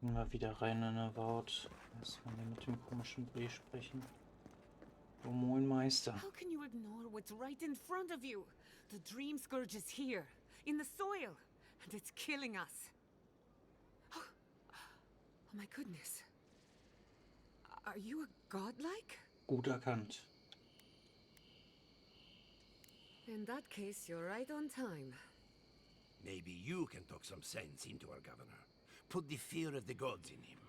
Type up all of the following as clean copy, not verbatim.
Gehen wir wieder rein in Avowed. Erstmal hier mit dem komischen Bree sprechen. Oh, moin Meister. How can you ignore what's right in front of you? The Dream Scourge is here, in the soil, and it's killing us. Oh my goodness. Are you a godlike? Gut erkannt. In that case, you're right on time. Maybe you can talk some sense into our governor. Put the fear of the gods in him.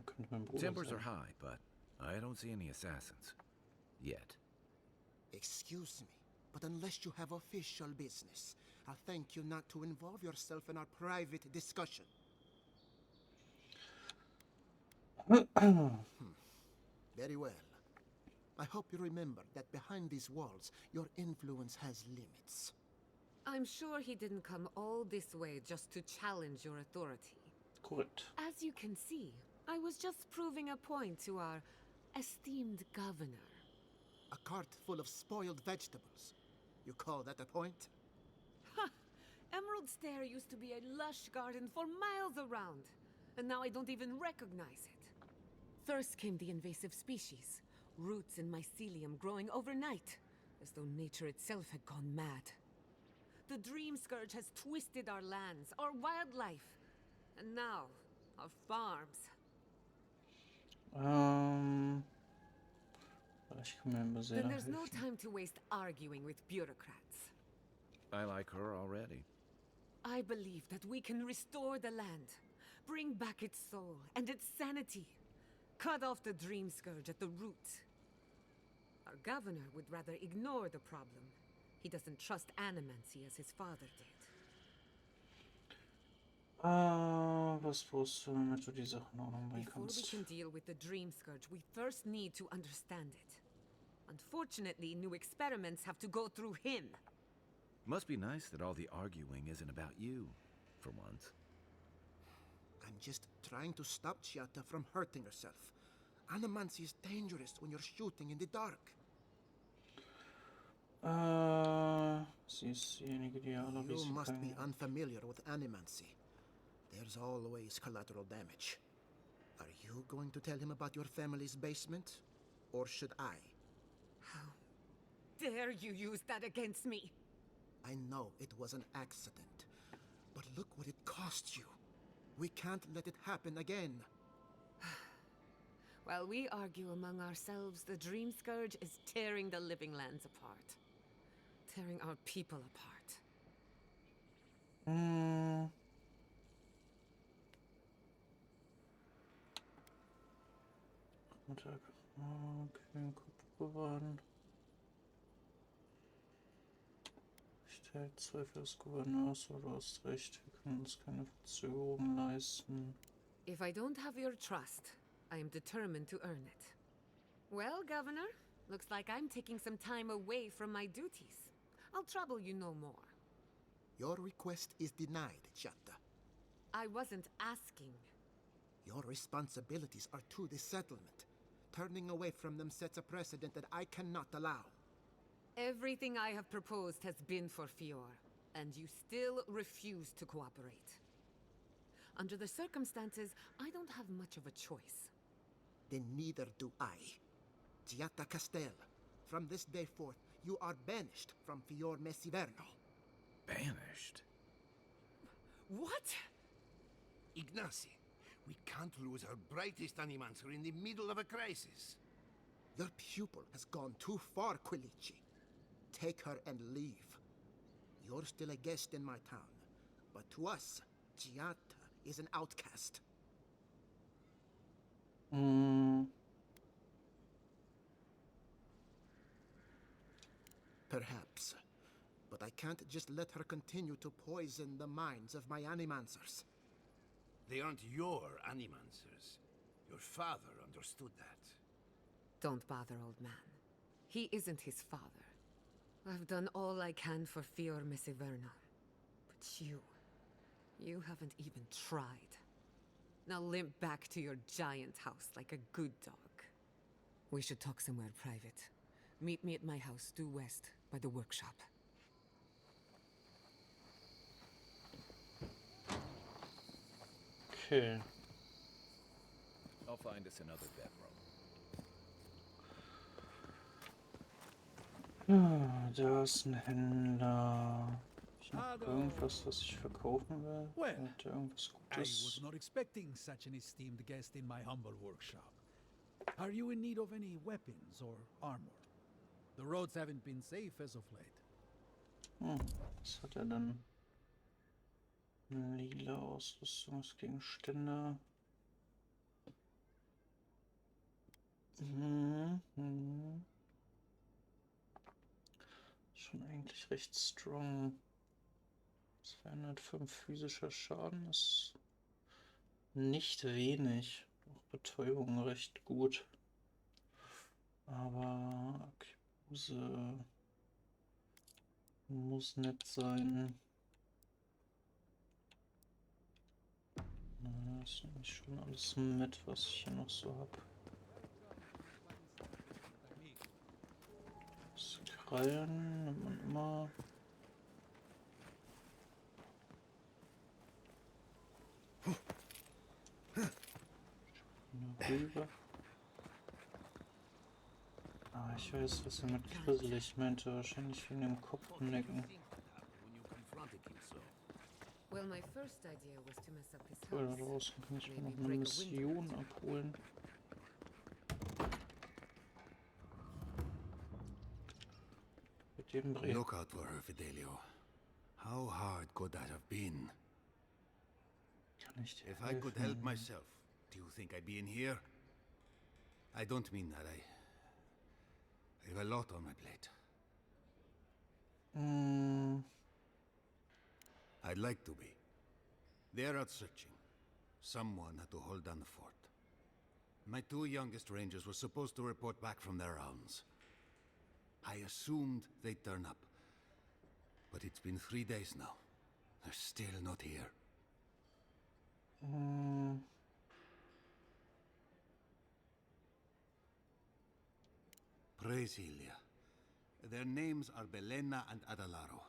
Könnte mein Bruder Tempers sein. are high, but I don't see any assassins. Yet. Excuse me, but unless you have official business, I'll thank you not to involve yourself in our private discussion. Very well. I hope you remember that behind these walls, your influence has limits. I'm sure he didn't come all this way just to challenge your authority. Korrekt. As you can see, I was just proving a point to our esteemed governor. A cart full of spoiled vegetables. You call that a point? Ha! Emerald Stair used to be a lush garden for miles around, and now I don't even recognize it. First came the invasive species, roots and mycelium growing overnight, as though nature itself had gone mad. The Dream Scourge has twisted our lands, our wildlife, and now our farms. Ich kann mir immer sehr Then there's no helfen. time to waste arguing with bureaucrats. I like her already. I believe that we can restore the land, bring back its soul and its sanity, cut off the Dream Scourge at the root. Our governor would rather ignore the problem. He doesn't trust animancy as his father did. Was brauchst du, damit du die Sachen auch noch bringen Before we kannst? can deal with the Dream Scourge, we first need to understand it. Unfortunately, new experiments have to go through him. Must be nice that all the arguing isn't about you, for once. I'm just trying to stop Chiata from hurting herself. Animancy is dangerous when you're shooting in the dark. Sie ist diejenige, die alle You Risiken must be eingeht. unfamiliar with animancy. There's always collateral damage. Are you going to tell him about your family's basement? Or should I? How dare you use that against me? I know it was an accident, but look what it cost you. We can't let it happen again. While we argue among ourselves, the Dream Scourge is tearing the living lands apart. Tearing our people apart. Mittag. Okay, Kupferbahn. Stellt Zweifel des Gouverneurs, aber du hast recht. Wir können uns keine Verzögerung leisten. If I don't have your trust, I am determined to earn it. Well, Governor, looks like I'm taking some time away from my duties. I'll trouble you no more. Your request is denied, Chiata. I wasn't asking. Your responsibilities are to the settlement. Turning away from them sets a precedent that I cannot allow. Everything I have proposed has been for Fior, and you still refuse to cooperate. Under the circumstances, I don't have much of a choice. Then neither do I. Giatta Castel, from this day forth, you are banished from Fior Messiverno. Banished? What? Ignacy, we can't lose our brightest animancer in the middle of a crisis. Your pupil has gone too far, Quilici. Take her and leave. You're still a guest in my town, but to us, Giatta is an outcast. Perhaps, but I can't just let her continue to poison the minds of my animancers. They aren't your animancers. Your father understood that. Don't bother, old man. He isn't his father. I've done all I can for Fior Messiverno. But you haven't even tried. Now limp back to your giant house like a good dog. We should talk somewhere private. Meet me at my house due west, by the workshop. Okay. I'll find us another bedroom. Ah, da ist ein Händler. Hab ich noch irgendwas, was ich verkaufen will? Well, Hat der irgendwas I was Gutes? not expecting such an esteemed guest in my humble workshop. Are you in need of any weapons or armor? The roads haven't been safe as of late. Was hat er denn? Lila Ausrüstungsgegenstände. Schon eigentlich recht strong. 205 physischer Schaden ist nicht wenig. Auch Betäubung recht gut. Aber Akuse muss nett sein. Na, das ist nämlich schon alles mit, was ich hier noch so habe. Das Krallen nimmt man immer. Eine Rübe. Ah, ich weiß, was er mit grisselig meinte. Wahrscheinlich wegen dem Kopfnicken. Well, my first idea was to mess up his Cool, da house. draußen kann ich mir noch Maybe eine break a window. Mission abholen. Mit dem Brief. Look out for her, Fidelio. How hard could that have been? Kann ich dir If I could help helfen? myself, do you think I'd be in here? I don't mean that. I have a lot on my plate. I'd like to be. They're out searching. Someone had to hold down the fort. My two youngest rangers were supposed to report back from their rounds. I assumed they'd turn up. But it's been 3 days now. They're still not here. Brasilia. Their names are Belena and Adalaro.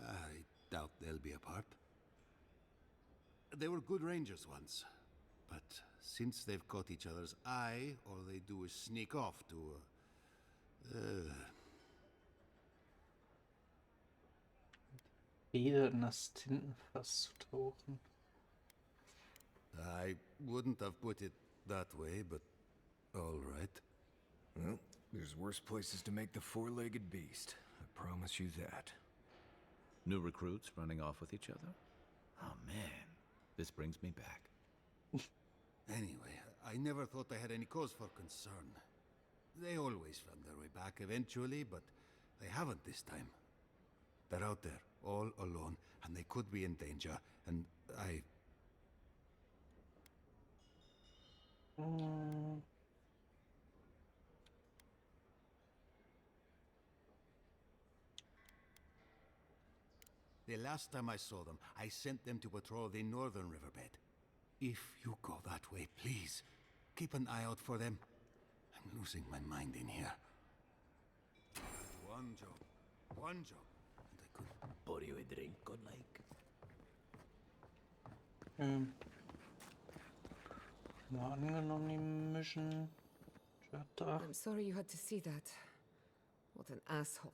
I doubt they'll be apart. They were good rangers once, but since they've caught each other's eye, all they do is sneak off to... Wieder in das Tintenfass zu tauchen. I wouldn't have put it that way, but all right. Well, there's worse places to make the four-legged beast. I promise you that. New recruits running off with each other? Oh man, this brings me back. Anyway, I never thought I had any cause for concern. They always found their way back eventually, but they haven't this time. They're out there, all alone, and they could be in danger, and I... The last time I saw them, I sent them to patrol the northern riverbed. If you go that way, please, keep an eye out for them. I'm losing my mind in here. One job, and I could... Pour you a drink, good like. Mal angenommen, die Mission. Da. I'm sorry you had to see that. What an asshole.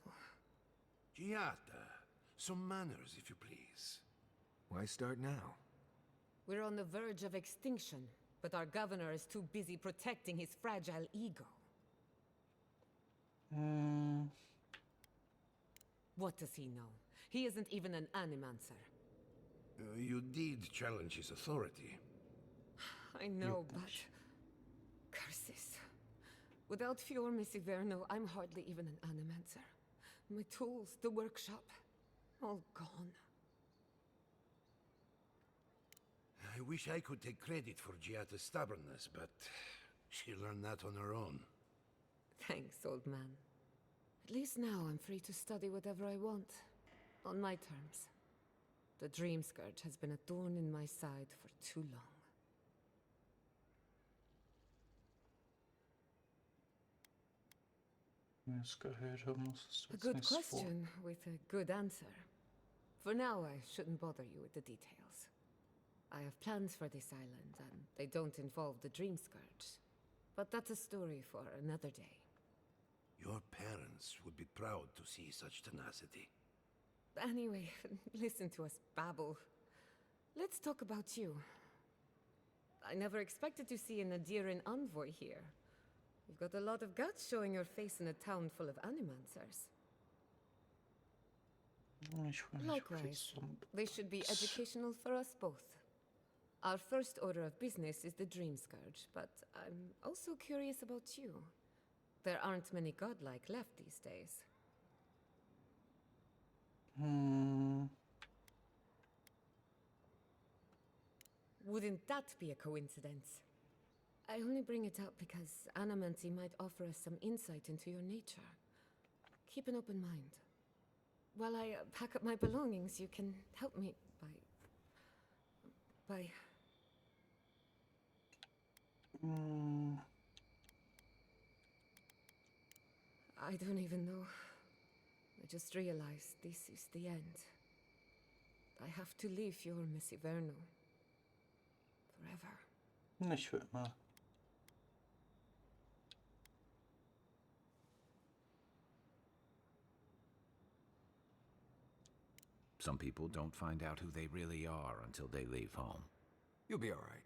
Giata, some manners, if you please. Why start now? We're on the verge of extinction, but our governor is too busy protecting his fragile ego. What does he know? He isn't even an animancer. You did challenge his authority. I know, but... Curses. Without Fior Misiverno, I'm hardly even an animancer. My tools, the workshop, all gone. I wish I could take credit for Giata's stubbornness, but she learned that on her own. Thanks, old man. At least now I'm free to study whatever I want. On my terms. The Dream Scourge has been a thorn in my side for too long. A good question with a good answer. For now, I shouldn't bother you with the details. I have plans for this island, and they don't involve the Dream Scourge. But that's a story for another day. Your parents would be proud to see such tenacity. Anyway, listen to us babble. Let's talk about you. I never expected to see an Nadiran envoy here. You've got a lot of guts showing your face in a town full of animancers. Ich will nicht Likewise, zum they should be educational for us both. Our first order of business is the Dream Scourge, but I'm also curious about you. There aren't many godlike left these days. Wouldn't that be a coincidence? I only bring it up because Animancy might offer us some insight into your nature. Keep an open mind. While I pack up my belongings, you can help me by... I don't even know. I just realized this is the end. I have to leave your Messiverno. Forever. Nicht für immer. Some people don't find out who they really are until they leave home. You'll be all right.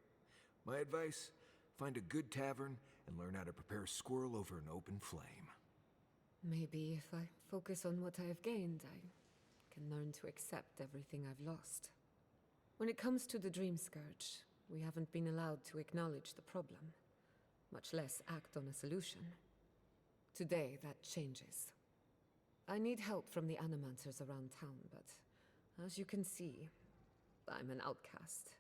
My advice, find a good tavern and learn how to prepare squirrel over an open flame. Maybe if I focus on what I have gained, I can learn to accept everything I've lost. When it comes to the Dream Scourge, we haven't been allowed to acknowledge the problem, much less act on a solution. Today, that changes. I need help from the Animancers around town, but as you can see, I'm an outcast.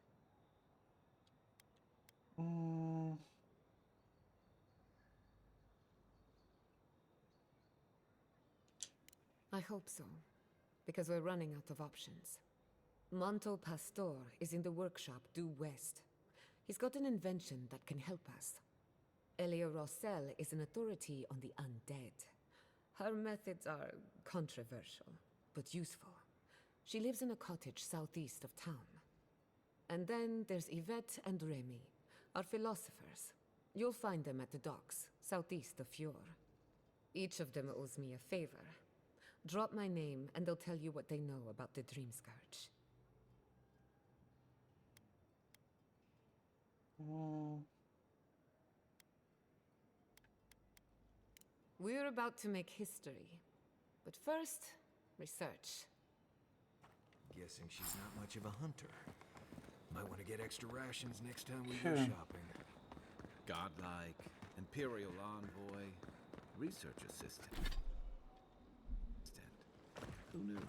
I hope so, because we're running out of options. Monto Pastor is in the workshop due west. He's got an invention that can help us. Elia Rossell is an authority on the undead. Her methods are controversial, but useful. She lives in a cottage southeast of town. And then there's Yvette and Remy, our philosophers. You'll find them at the docks, southeast of Fjord. Each of them owes me a favor. Drop my name, and they'll tell you what they know about the Dream Scourge. We're about to make history. But first, research. Guessing she's not much of a hunter. Might want to get extra rations next time we Sure. go shopping. Godlike, Imperial Envoy, Research Assistant. Who knew?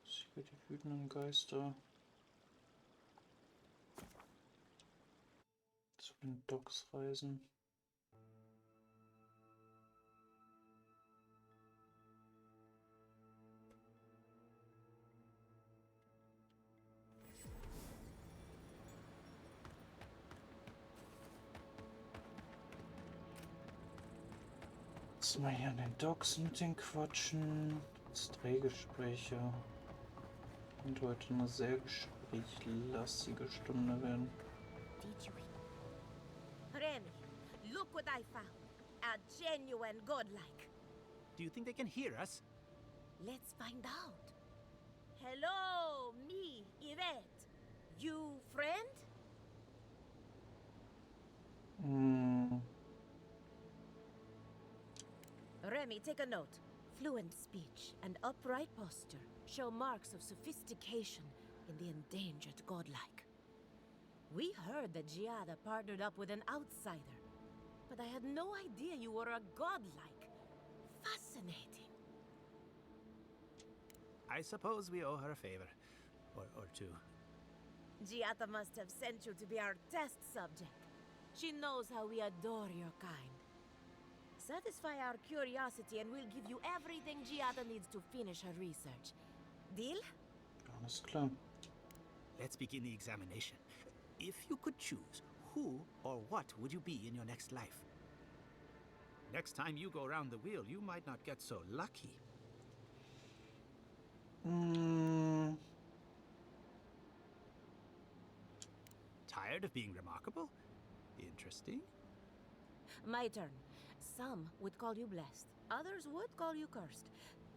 Siege die wütenden Geister. Zu den Docks reisen. Jetzt mal hier an den Docks mit den Quatschen. Das Drehgespräche. Und heute eine sehr gesprächlastige Stunde werden. Did you? Remy, look what I found. A genuine godlike. Do you think they can hear us? Let's find out. Hello, me, Yvette. You friend? Remy, take a note. Fluent speech and upright posture show marks of sophistication in the endangered godlike. We heard that Giada partnered up with an outsider, but I had no idea you were a godlike. Fascinating. I suppose we owe her a favor. Or two. Giata must have sent you to be our test subject. She knows how we adore your kind. Satisfy our curiosity and we'll give you everything Giata needs to finish her research. Deal? Alles klar. Let's begin the examination. If you could choose, who or what would you be in your next life? Next time you go around the wheel, you might not get so lucky. Tired of being remarkable? Interesting. My turn. Some would call you blessed. Others would call you cursed.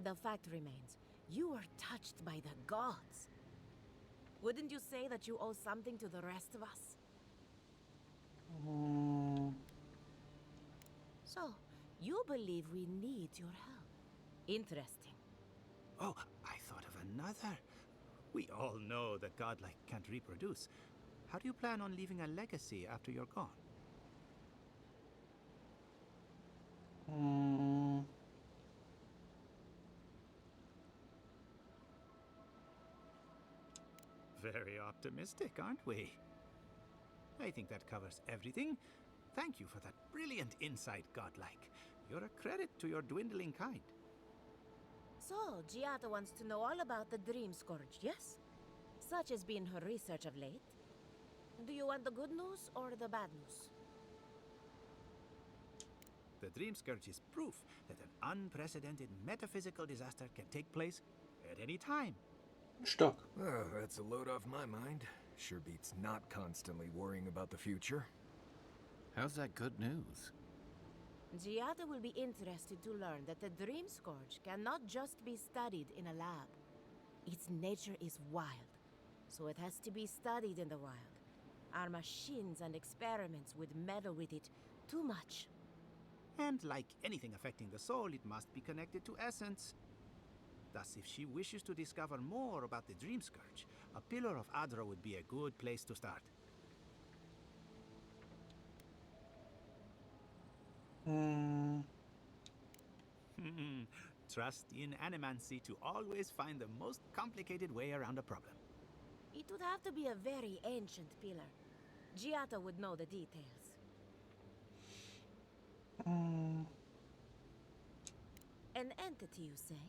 The fact remains, you were touched by the gods. Wouldn't you say that you owe something to the rest of us? So, you believe we need your help. Interesting. Oh, I thought of another. We all know that godlike can't reproduce. How do you plan on leaving a legacy after you're gone? Very optimistic, aren't we? I think that covers everything. Thank you for that brilliant insight, godlike. You're a credit to your dwindling kind. So, Giata wants to know all about the Dream Scourge, yes? Such has been her research of late. Do you want the good news or the bad news? The Dream Scourge is proof that an unprecedented metaphysical disaster can take place at any time. Stark. Oh, that's a load off my mind. Sure beats not constantly worrying about the future. How's that good news? Giata will be interested to learn that the Dream Scourge cannot just be studied in a lab. Its nature is wild, so it has to be studied in the wild. Our machines and experiments would meddle with it too much. And like anything affecting the soul, it must be connected to essence. Thus, if she wishes to discover more about the Dream Scourge, a Pillar of Adra would be a good place to start. Trust in animancy to always find the most complicated way around a problem. It would have to be a very ancient pillar. Giata would know the details. An entity, you say?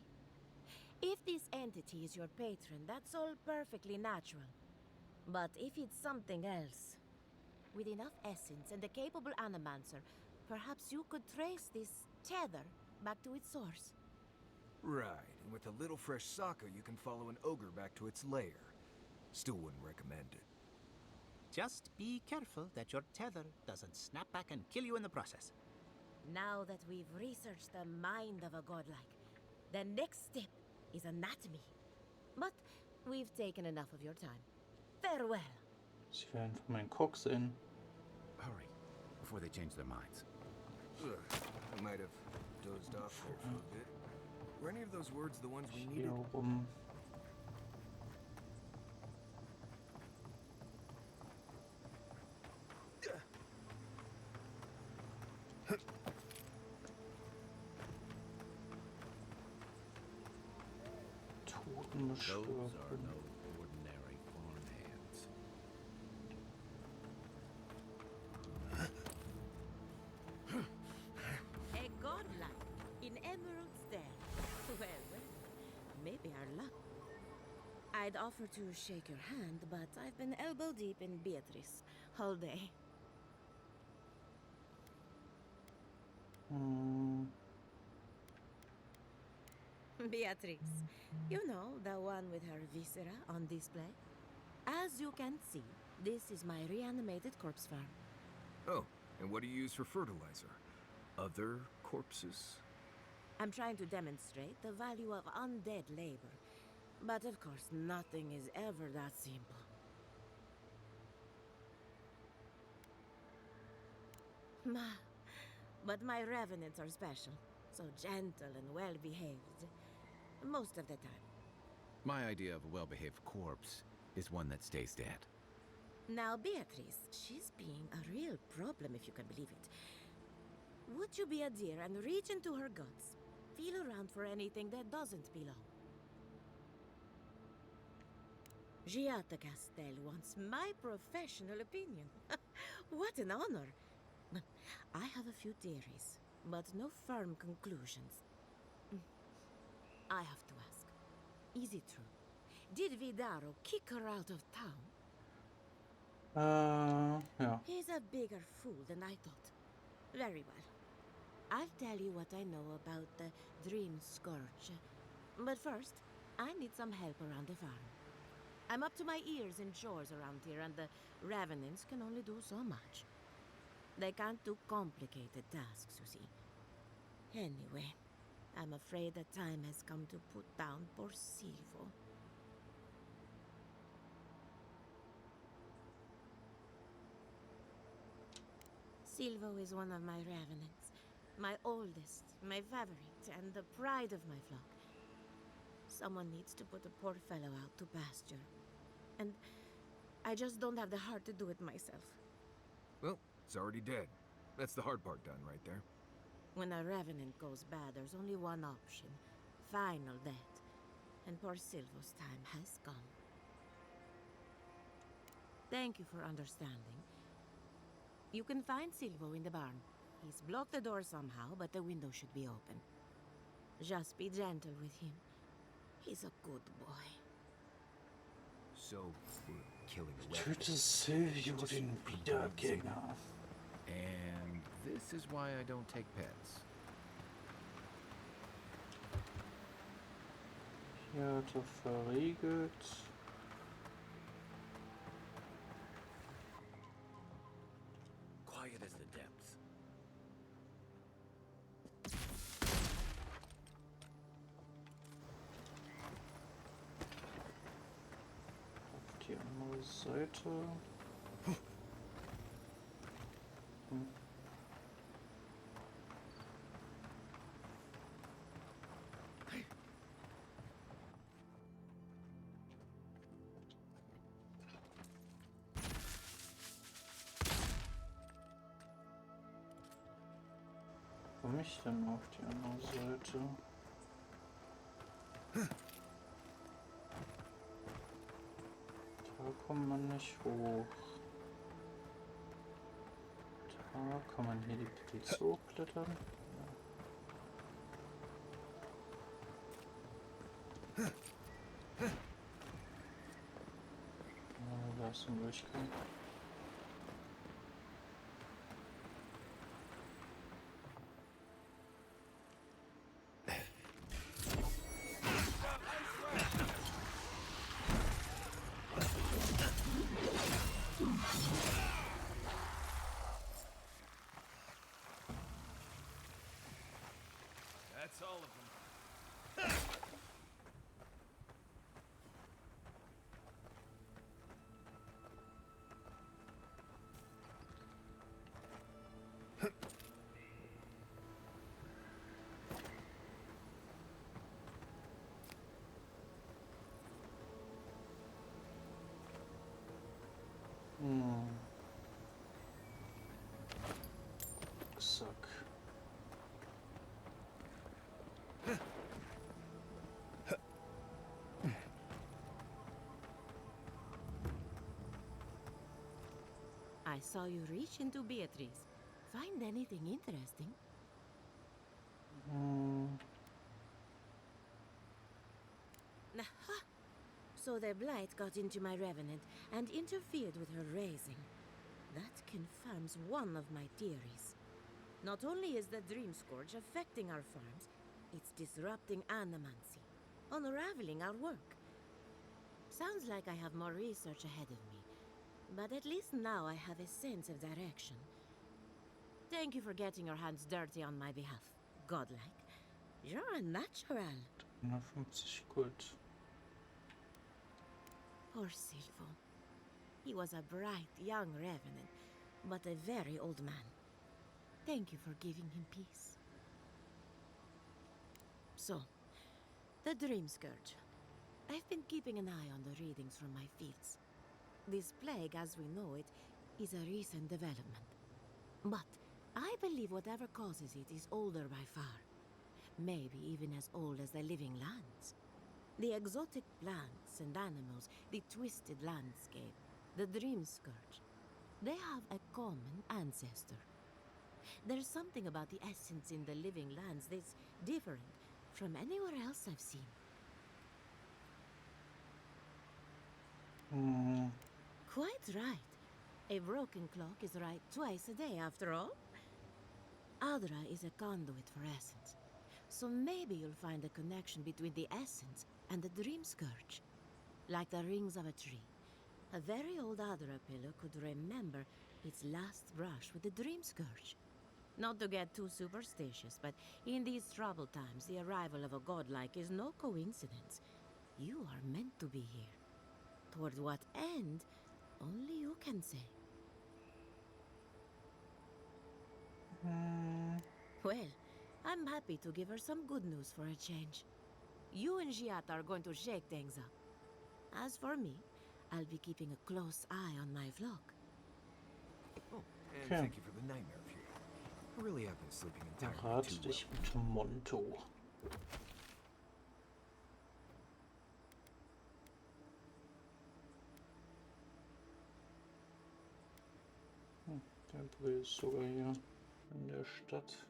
If this entity is your patron, that's all perfectly natural. But if it's something else, with enough essence and a capable animancer, perhaps you could trace this tether back to its source. Right, and with a little fresh soccer, you can follow an ogre back to its lair. Still wouldn't recommend it. Just be careful that your tether doesn't snap back and kill you in the process. Now that we've researched the mind of a godlike, the next step is anatomy. But we've taken enough of your time. Farewell. Sie werden von meinen Cock sehen. Hurry, before they change their minds. Ugh, I might have dozed off there for a bit. Were any of those words the ones we needed? Hier rum. Those are Totenbeschwörung. no ordinary farmhands. A godlike in Emerald Stare. Well, maybe our luck. I'd offer to shake your hand, but I've been elbow deep in Beatrice all day. Beatrice, you know, the one with her viscera on display? As you can see, this is my reanimated corpse farm. Oh, and what do you use for fertilizer? Other corpses? I'm trying to demonstrate the value of undead labor. But of course, nothing is ever that simple. But my revenants are special. So gentle and well-behaved. Most of the time. My idea of a well-behaved corpse is one that stays dead. Now, Beatrice, she's being a real problem, if you can believe it. Would you be a dear and reach into her guts? Feel around for anything that doesn't belong. Giatta Castel wants my professional opinion. What an honor! I have a few theories, but no firm conclusions. I have to ask, is it true? Did Vidaro kick her out of town? Ja. He's a bigger fool than I thought. Very well. I'll tell you what I know about the Dream Scourge. But first, I need some help around the farm. I'm up to my ears in chores around here, and the Revenants can only do so much. They can't do complicated tasks, you see. Anyway, I'm afraid the time has come to put down poor Silvo. Silvo is one of my Revenants. My oldest, my favorite, and the pride of my flock. Someone needs to put the poor fellow out to pasture. And I just don't have the heart to do it myself. Well, it's already dead. That's the hard part done right there. When a Revenant goes bad, there's only one option. Final death. And poor Silvo's time has come. Thank you for understanding. You can find Silvo in the barn. He's blocked the door somehow, but the window should be open. Just be gentle with him. He's a good boy. So, we're killing Töte Silvio, den Wiedergänger. And this is why I don't take pets. Hier hat er verriegelt. Quiet as the depths. Auf die andere Seite. Komme ich denn auf die andere Seite? Da kommt man nicht hoch. Da kann man hier die Pilze hochklettern. Ja, da ist ein Durchgang. That's all of them. Rucksack. I saw you reach into Beatrice. Find anything interesting? Aha! So the Blight got into my Revenant and interfered with her raising. That confirms one of my theories. Not only is the Dream Scourge affecting our farms, it's disrupting animancy, unraveling our work. Sounds like I have more research ahead of me, but at least now I have a sense of direction. Thank you for getting your hands dirty on my behalf, godlike. You're a natural. 150 Gold. Poor Silvo. He was a bright young Revenant, but a very old man. Thank you for giving him peace. So, the Dream Scourge. I've been keeping an eye on the readings from my fields. This plague, as we know it, is a recent development. But I believe whatever causes it is older by far. Maybe even as old as the living lands. The exotic plants and animals, the twisted landscape, the dream scourge. They have a common ancestor. There's something about the essence in the living lands that's different from anywhere else I've seen. Quite right. A broken clock is right twice a day, after all. Adra is a conduit for essence. So maybe you'll find a connection between the essence and the dream scourge. Like the rings of a tree. A very old Adra pillar could remember its last brush with the dream scourge. Not to get too superstitious, but in these troubled times, the arrival of a godlike is no coincidence. You are meant to be here. Toward what end, only you can say. Well, I'm happy to give her some good news for a change. You and Giat are going to shake things up. As for me, I'll be keeping a close eye on my flock. Oh, and thank you for the nightmare fuel. I really have been sleeping entirely Rat too dich well. mit Monto. Der Brill ist sogar hier in der Stadt.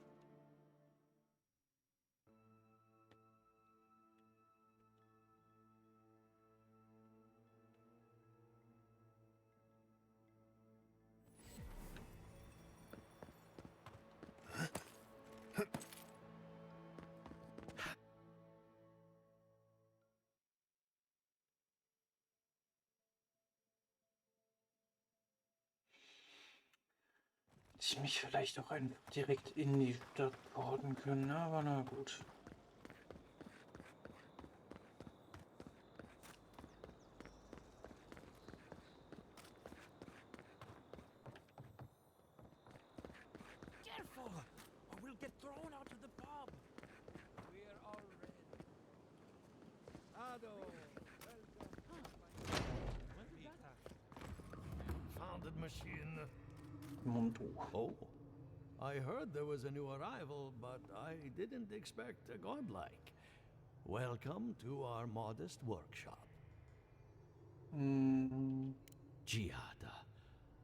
Ich mich vielleicht auch einfach direkt in die Stadt porten können, aber na gut. Careful, or we'll get thrown out of the pub. We're all ready. Ado, Founded machine. Monto. Oh, I heard there was a new arrival, but I didn't expect a godlike. Welcome to our modest workshop. Giada,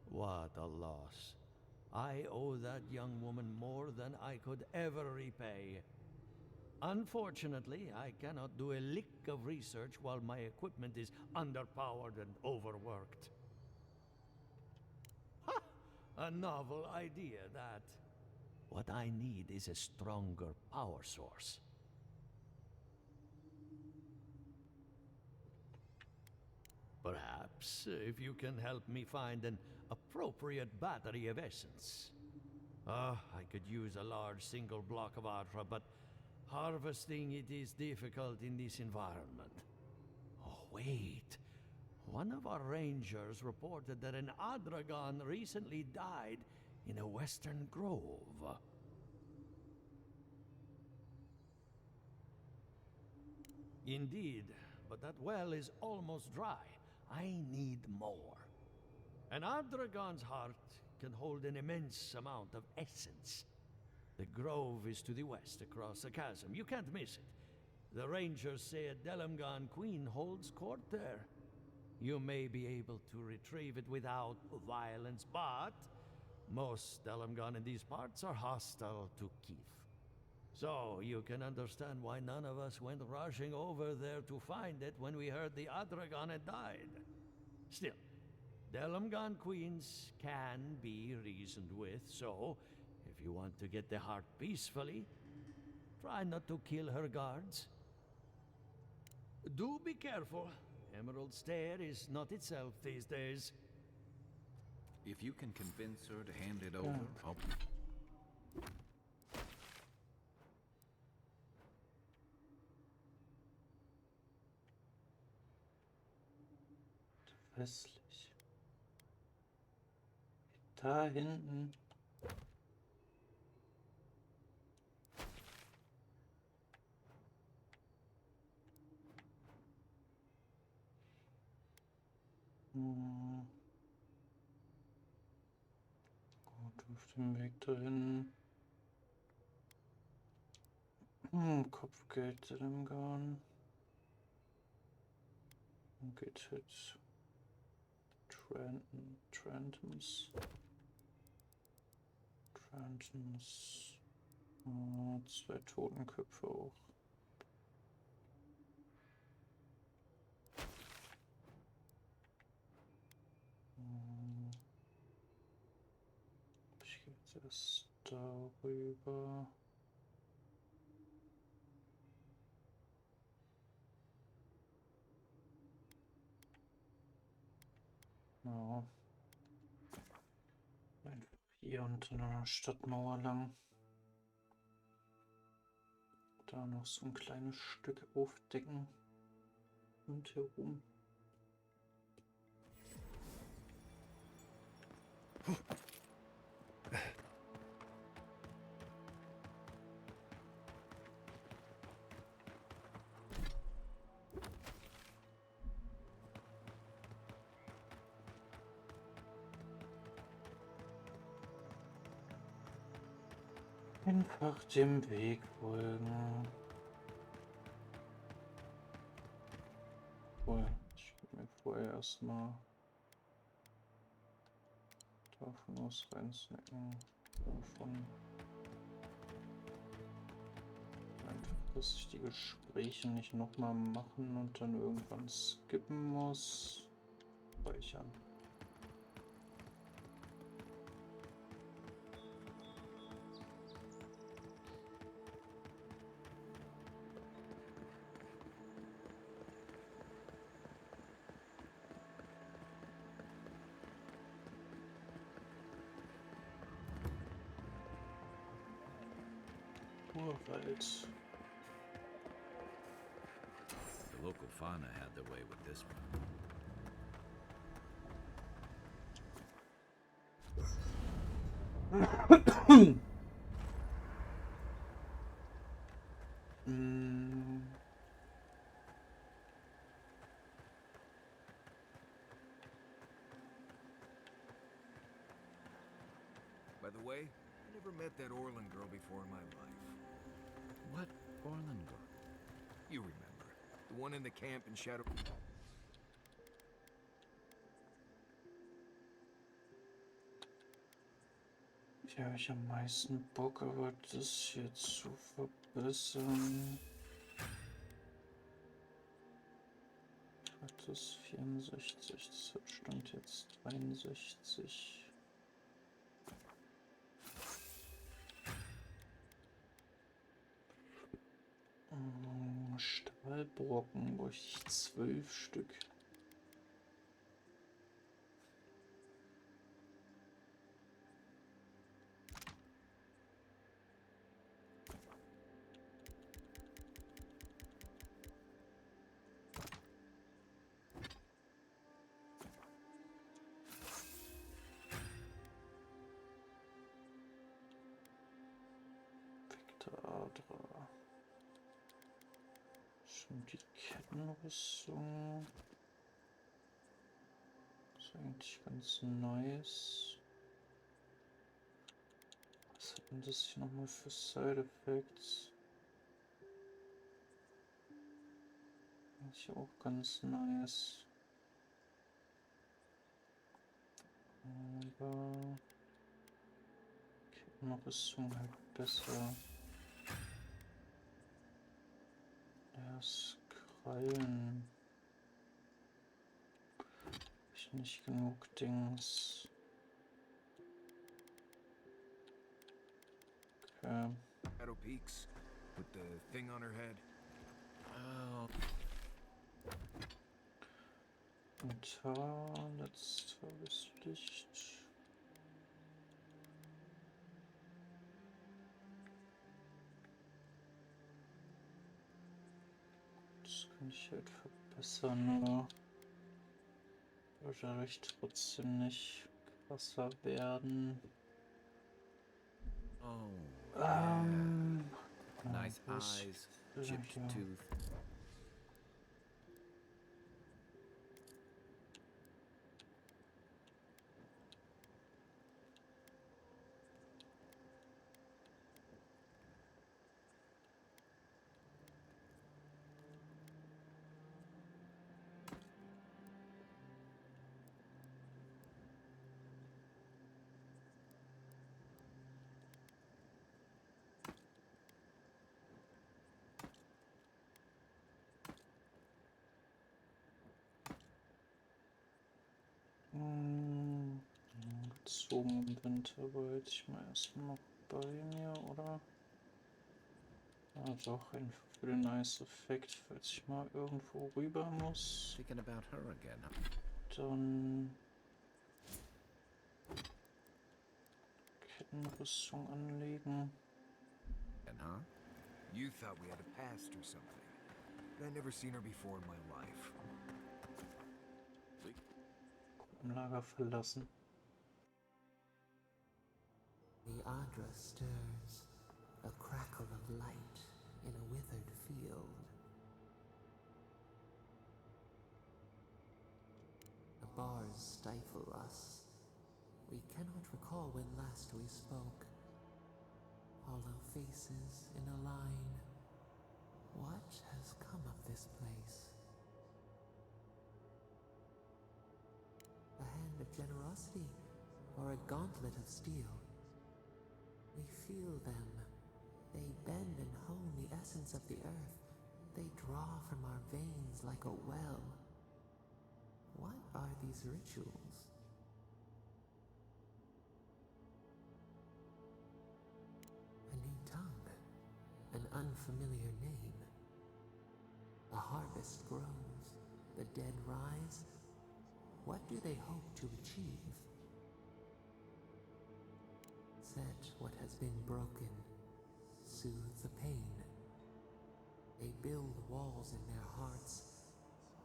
what a loss. I owe that young woman more than I could ever repay. Unfortunately, I cannot do a lick of research while my equipment is underpowered and overworked. Ha! A novel idea, that. What I need is a stronger power source. Perhaps if you can help me find an appropriate battery of essence. I could use a large single block of Atra, but harvesting it is difficult in this environment. Oh, wait. One of our rangers reported that an Adragon recently died in a western grove. Indeed, but that well is almost dry. I need more. An Adragon's heart can hold an immense amount of essence. The grove is to the west, across the chasm. You can't miss it. The rangers say a Delamgan queen holds court there. You may be able to retrieve it without violence, but most Delamgan in these parts are hostile to Keith. So you can understand why none of us went rushing over there to find it when we heard the Adragon had died. Still, Delamgan queens can be reasoned with, so if you want to get the heart peacefully, try not to kill her guards. Do be careful. Emerald Stair is not itself these days. If you can convince her to hand it over, I'll... Westlich. Da hinten. Gut, auf dem Weg dahin. Kopfgeld im Garn. Geht halt Trentons. Zwei Totenköpfe auch. Ich gehe jetzt erst darüber. Ja. Einfach hier unter einer Stadtmauer lang. Da noch so ein kleines Stück aufdecken und herum. Einfach dem Weg folgen. Ich will mir vorher erstmal davon aus reinsnacken. Davon. Einfach, dass ich die Gespräche nicht nochmal machen und dann irgendwann skippen muss. Speichern. Urwald. The local fauna had their way with this one. By the way, I never met that Orland girl before in my life. What Orland girl? You remember. The one in the camp in Shadow... Hier habe ich am meisten Bock, aber das hier zu verbessern. Das ist 64, das hat Stand jetzt 63. Stahlbrocken brauche ich 12 Stück. Adra. Schon die Kettenrüstung. Ist eigentlich ganz nice. Was hat denn das hier nochmal für Side Effects? Eigentlich auch ganz nice. Aber Kettenrüstung halt besser. Erst Krallen. Hab ich nicht genug Dings. Okay. Shadow Peaks with the thing on her head. Oh. Inventar, letztes Licht. Das kann ich halt verbessern, aber dadurch trotzdem nicht krasser werden. Oh. Yeah. Nice eyes, chipped ja. tooth. gezogen im Winter, aber jetzt ich mal erstmal bei mir, oder? Ja, doch, einfach für den nice Effekt, falls ich mal irgendwo rüber muss. Thinking about her again. Dann Kettenrüstung anlegen. And huh? You thought we had a past or something. But I'd never seen her before in my life. Lager verlassen. The Adra stirs, a crackle of light in a withered field. The bars stifle us. We cannot recall when last we spoke. Hollow faces in a line. What has come of this place? A hand of generosity, or a gauntlet of steel? We feel them. They bend and hone the essence of the earth. They draw from our veins like a well. What are these rituals? A new tongue, an unfamiliar name. A harvest grows, the dead rise. What do they hope to achieve? Set what has been broken, soothe the pain. They build walls in their hearts.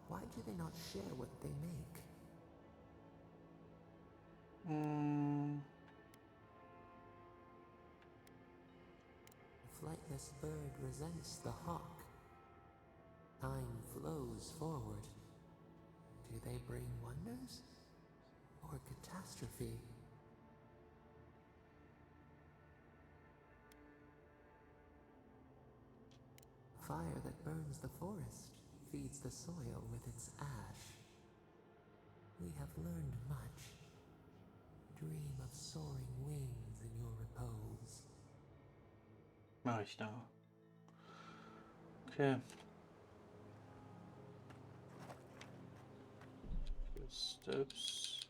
Why do they not share what they make? The flightless bird resents the hawk. Time flows forward. Do they bring wonders or catastrophe? Fire that burns the forest feeds the soil with its ash. We have learned much. Dream of soaring wings in your repose. Mach ich da. Okay. 4 Steps.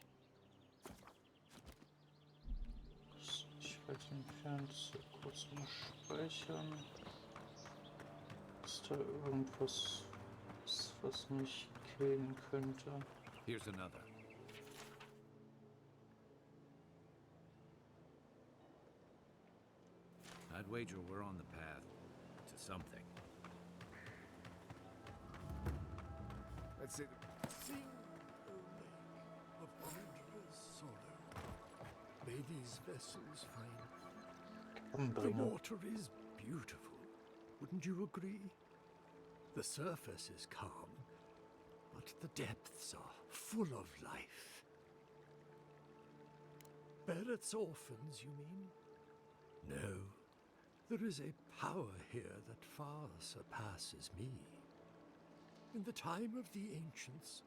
Ich weit entfernt. So kurz mal speichern. Ist da irgendwas, was mich killen könnte? Here's another. I'd wager we're on the path to something. That's it. Sing, O lake of wondrous sorrow. May these vessels find. The water is beautiful. Wouldn't you agree? The surface is calm, but the depths are full of life. Barrett's orphans, you mean? No. There is a power here that far surpasses me. In the time of the ancients,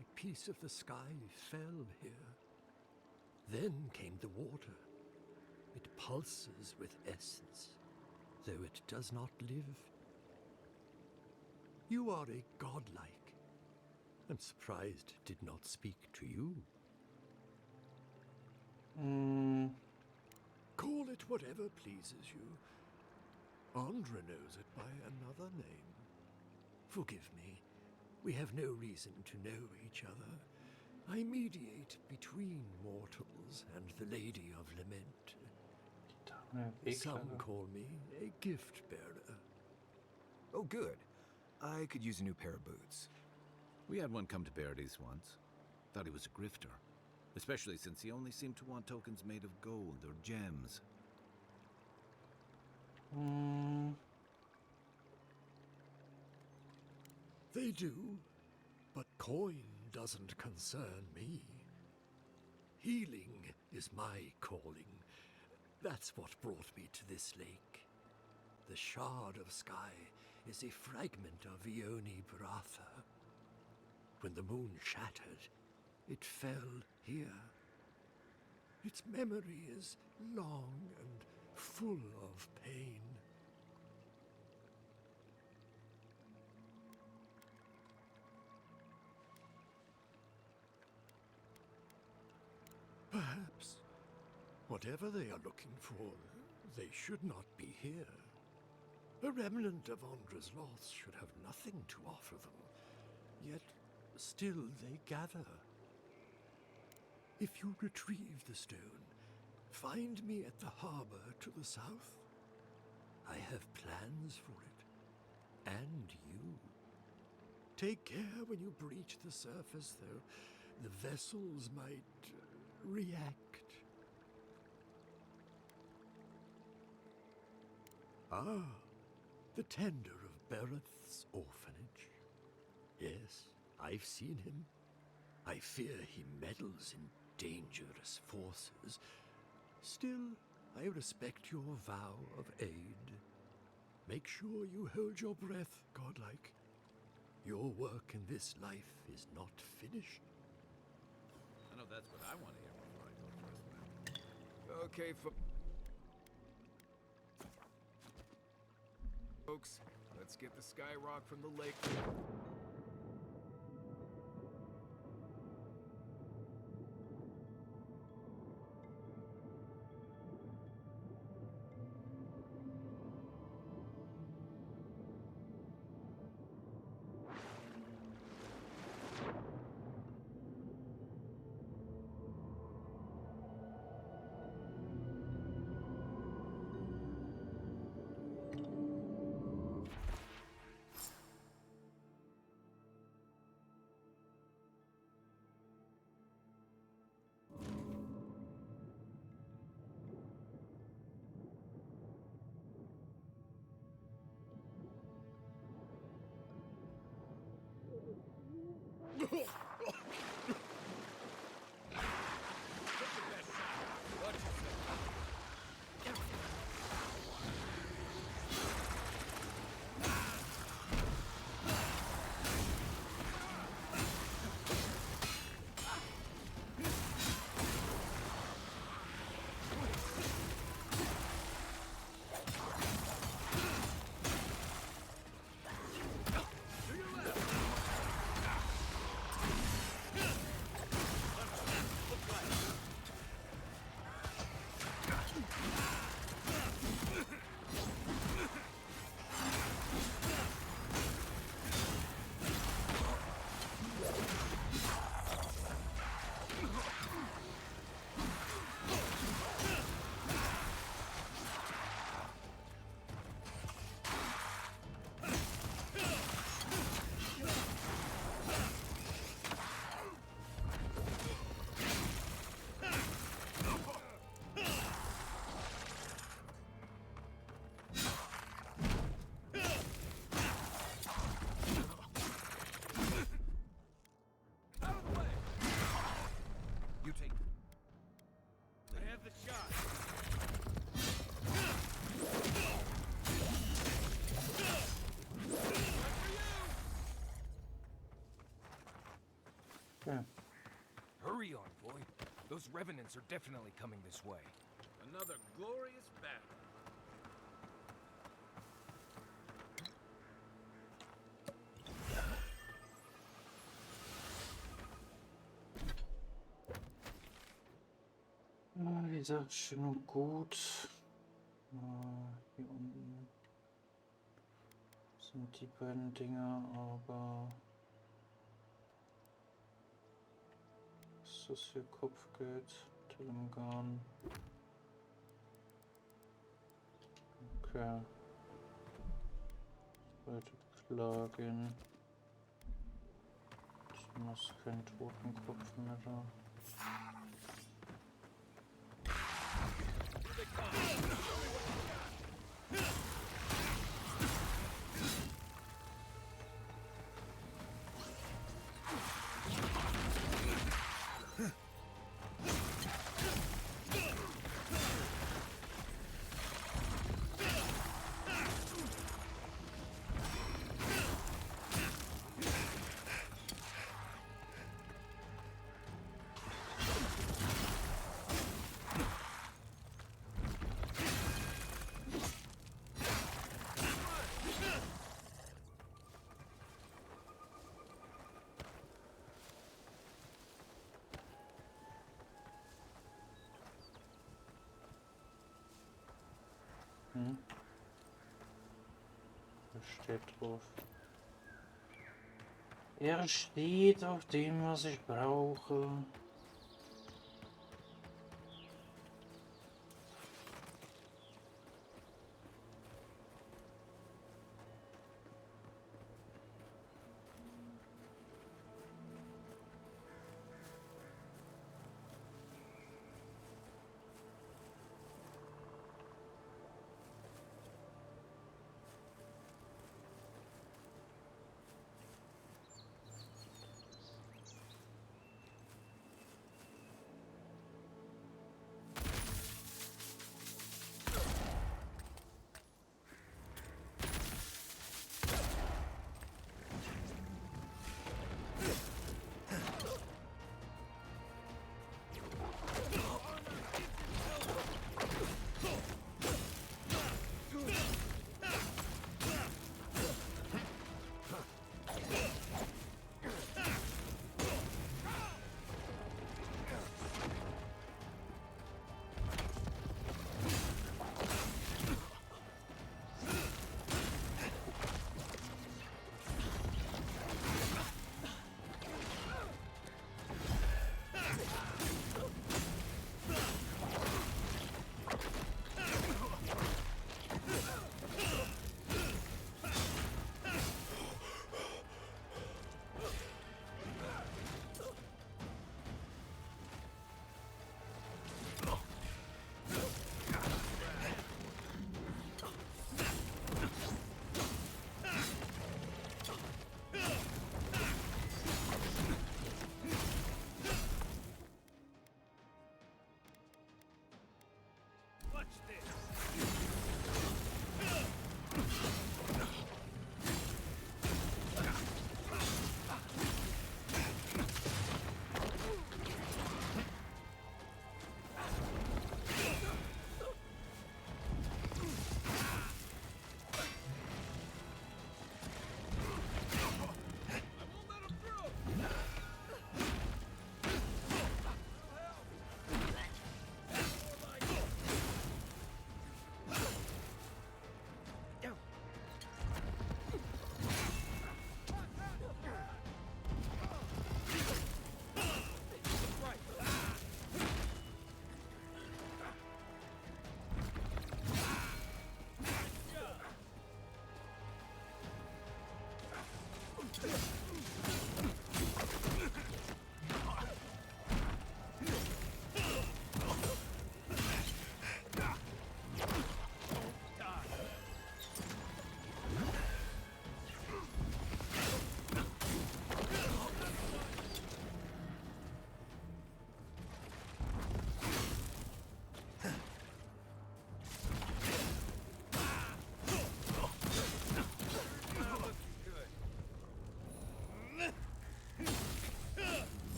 a piece of the sky fell here. Then came the water. It pulses with essence, though it does not live. You are a godlike. I'm surprised it did not speak to you. Call it whatever pleases you. Andra knows it by another name. Forgive me. We have no reason to know each other. I mediate between mortals and the Lady of Lament. Some call me a gift bearer. Oh, good. I could use a new pair of boots. We had one come to Paradise once. Thought he was a grifter. Especially since he only seemed to want tokens made of gold or gems. They do, but coin doesn't concern me. Healing is my calling. That's what brought me to this lake. The shard of sky is a fragment of Ione Bratha. When the moon shattered, it fell here. Its memory is long and full of pain. Perhaps Whatever they are looking for, they should not be here. A remnant of Andra's loss should have nothing to offer them, yet still they gather. If you retrieve the stone, find me at the harbor to the south. I have plans for it, and you. Take care when you breach the surface, though. The vessels might react. Ah, the tender of Bereth's orphanage. Yes, I've seen him. I fear he meddles in dangerous forces. Still, I respect your vow of aid. Make sure you hold your breath, godlike. Your work in this life is not finished. I know that's what I want to hear before I go first, man. Okay, folks, let's get the sky rock from the lake. Okay. Hurry on, boy. Those revenants are definitely coming this way. Another glorious battle. Die Sache schön und gut. Hier unten sind die beiden Dinger, aber ist das hier Kopfgeld? Telemgan. Okay. Zweite Plugin. Das ist kein Totenkopf mehr da. Was steht drauf? Er steht auf dem, was ich brauche.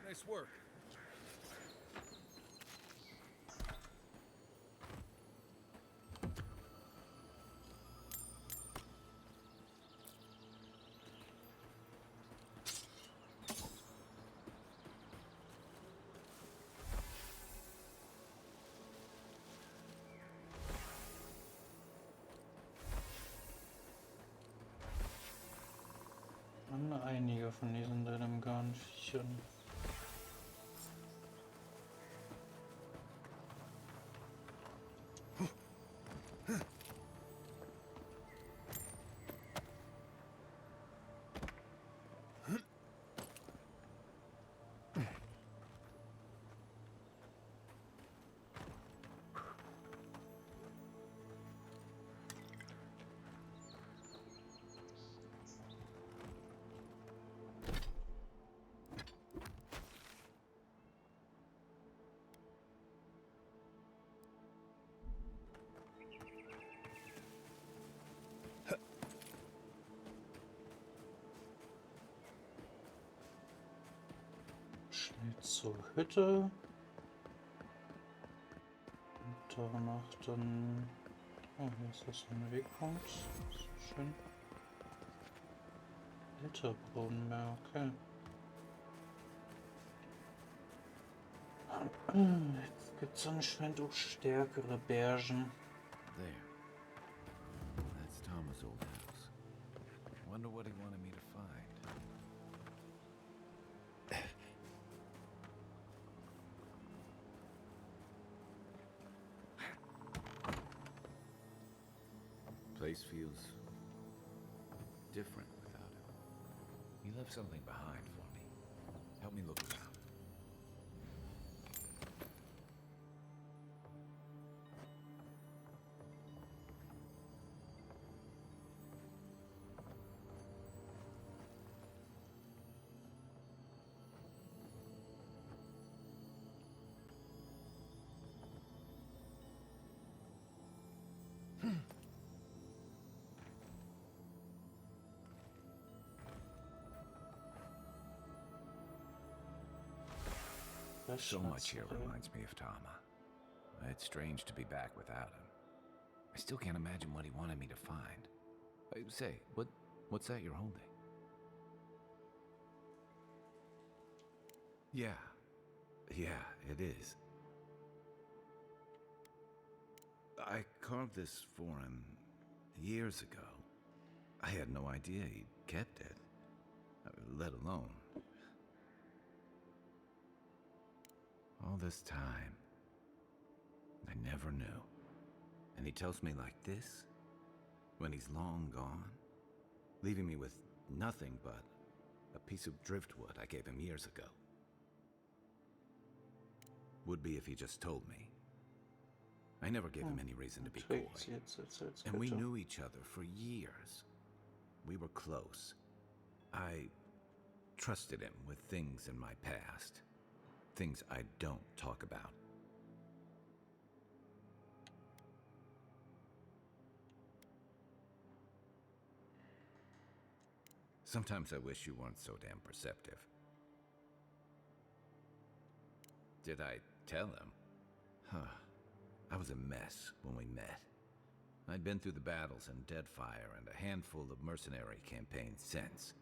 Nice work. Einige von diesen deinem Garnviechern. Schnell zur Hütte. Und danach dann... Oh, hier ist das ein Wegpunkt. So schön. Alter Brunnenmeer, okay. Let's Gibt's anscheinend auch stärkere Bergen. There. That's Thomas' old house. Wonder what he wanted me to find. Place feels different without him. He left something behind for me. Help me look around. So much here reminds me of Tama. It's strange to be back without him. I still can't imagine what he wanted me to find. Say, what's that you're holding? Yeah, it is. I carved this for him years ago. I had no idea he'd kept it, let alone... All this time, I never knew. And he tells me like this, when he's long gone, leaving me with nothing but a piece of driftwood I gave him years ago. Would be if he just told me. I never gave him any reason to be coy. And we knew each other for years. We were close. I trusted him with things in my past. Things I don't talk about. Sometimes I wish you weren't so damn perceptive. Did I tell him? I was a mess when we met. I'd been through the battles in Deadfire and a handful of mercenary campaigns since.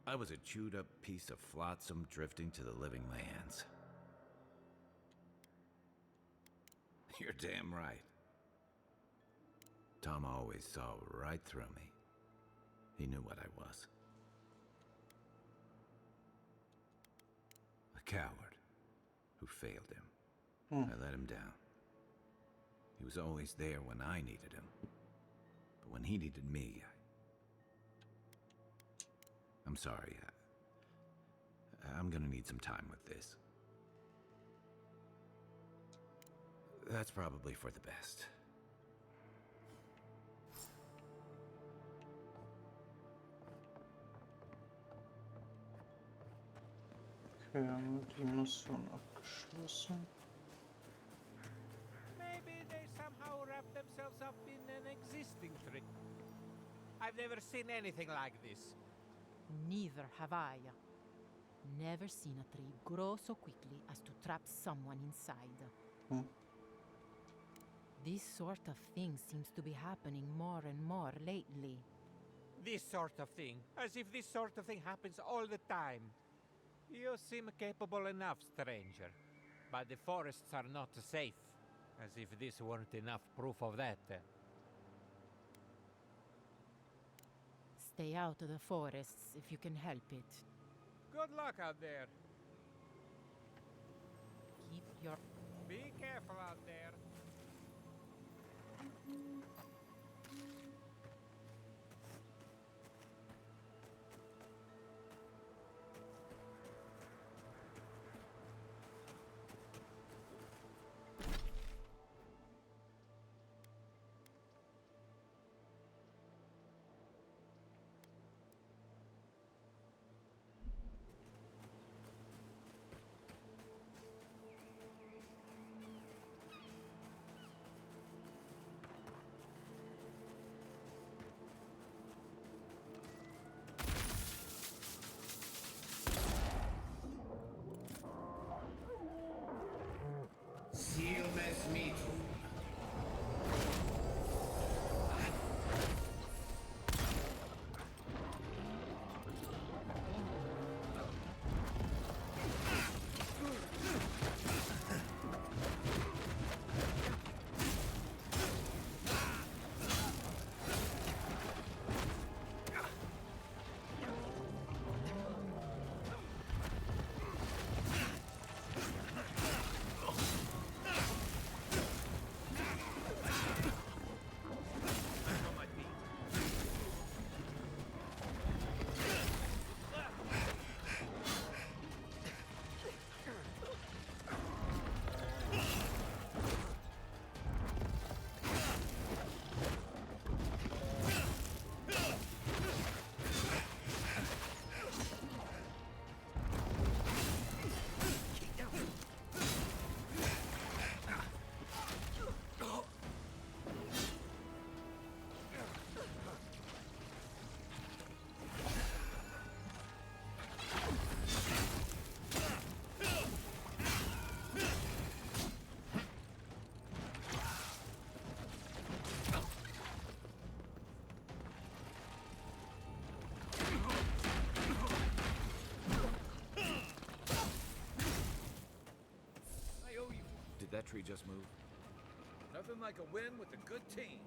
I was a chewed up piece of flotsam drifting to the living lands. You're damn right. Tom always saw right through me. He knew what I was. A coward who failed him. I let him down. He was always there when I needed him. But when he needed me, I'm sorry. I'm gonna need some time with this. That's probably for the best. Okay, haben wir die Mission abgeschlossen. Maybe they somehow wrap themselves up in an existing tree. I've never seen anything like this. Neither have I. Never seen a tree grow so quickly as to trap someone inside. This sort of thing seems to be happening more and more lately. This sort of thing? As if this sort of thing happens all the time. You seem capable enough, stranger. But the forests are not safe. As if this weren't enough proof of that. Stay out of the forests if you can help it. Good luck out there. Keep your... Be careful out there. tree just move? Nothing like a win with a good team.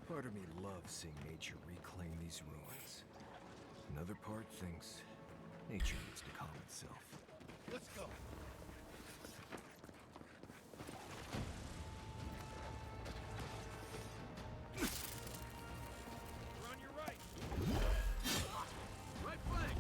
Part of me loves seeing nature reclaim these ruins. Another part thinks nature needs to calm itself. Let's go. We're on your right. Right flank.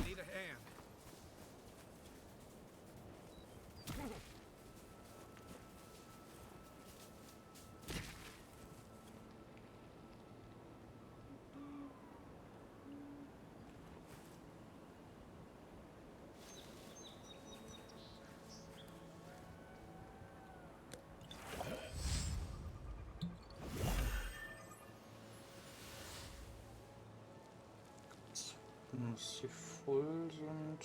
Need a hand. Dass sie voll sind.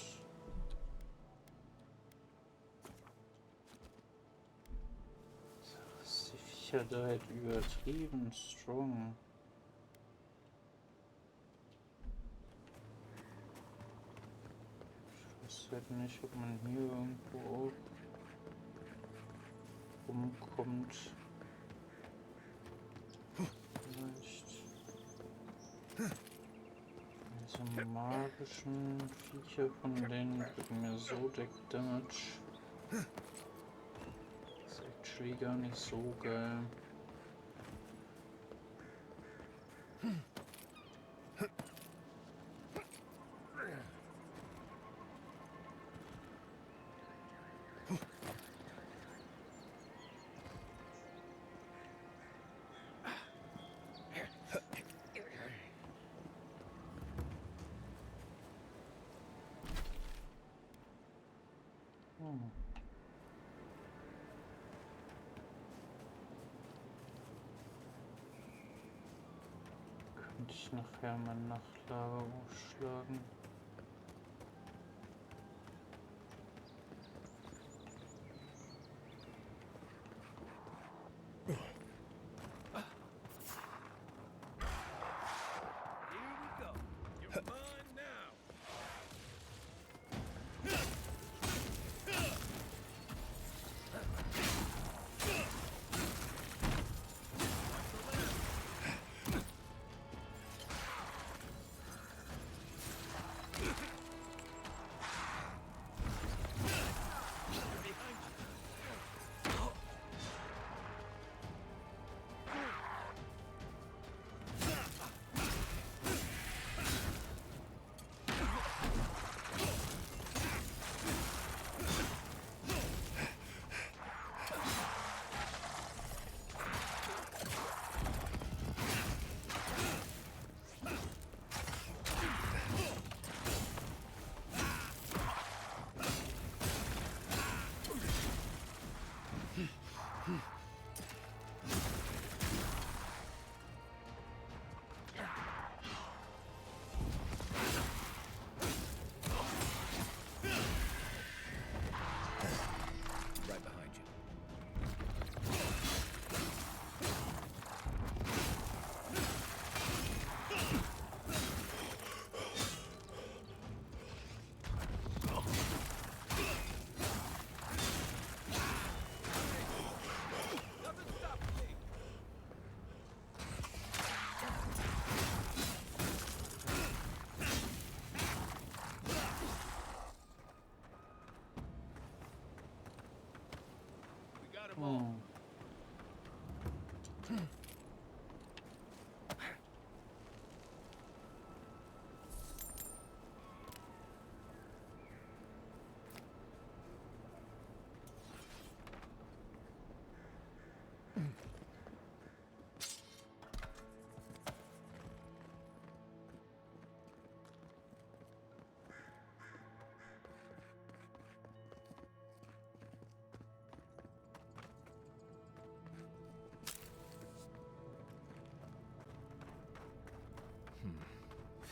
Ist die Viecher da halt übertrieben strong. Ich weiß halt nicht, ob man hier irgendwo rumkommt. Vielleicht. Diese magischen Viecher von denen bringen mir so Deck Damage. Ist actually gar nicht so geil. Könnte ich nachher mein Nachtlager aufschlagen?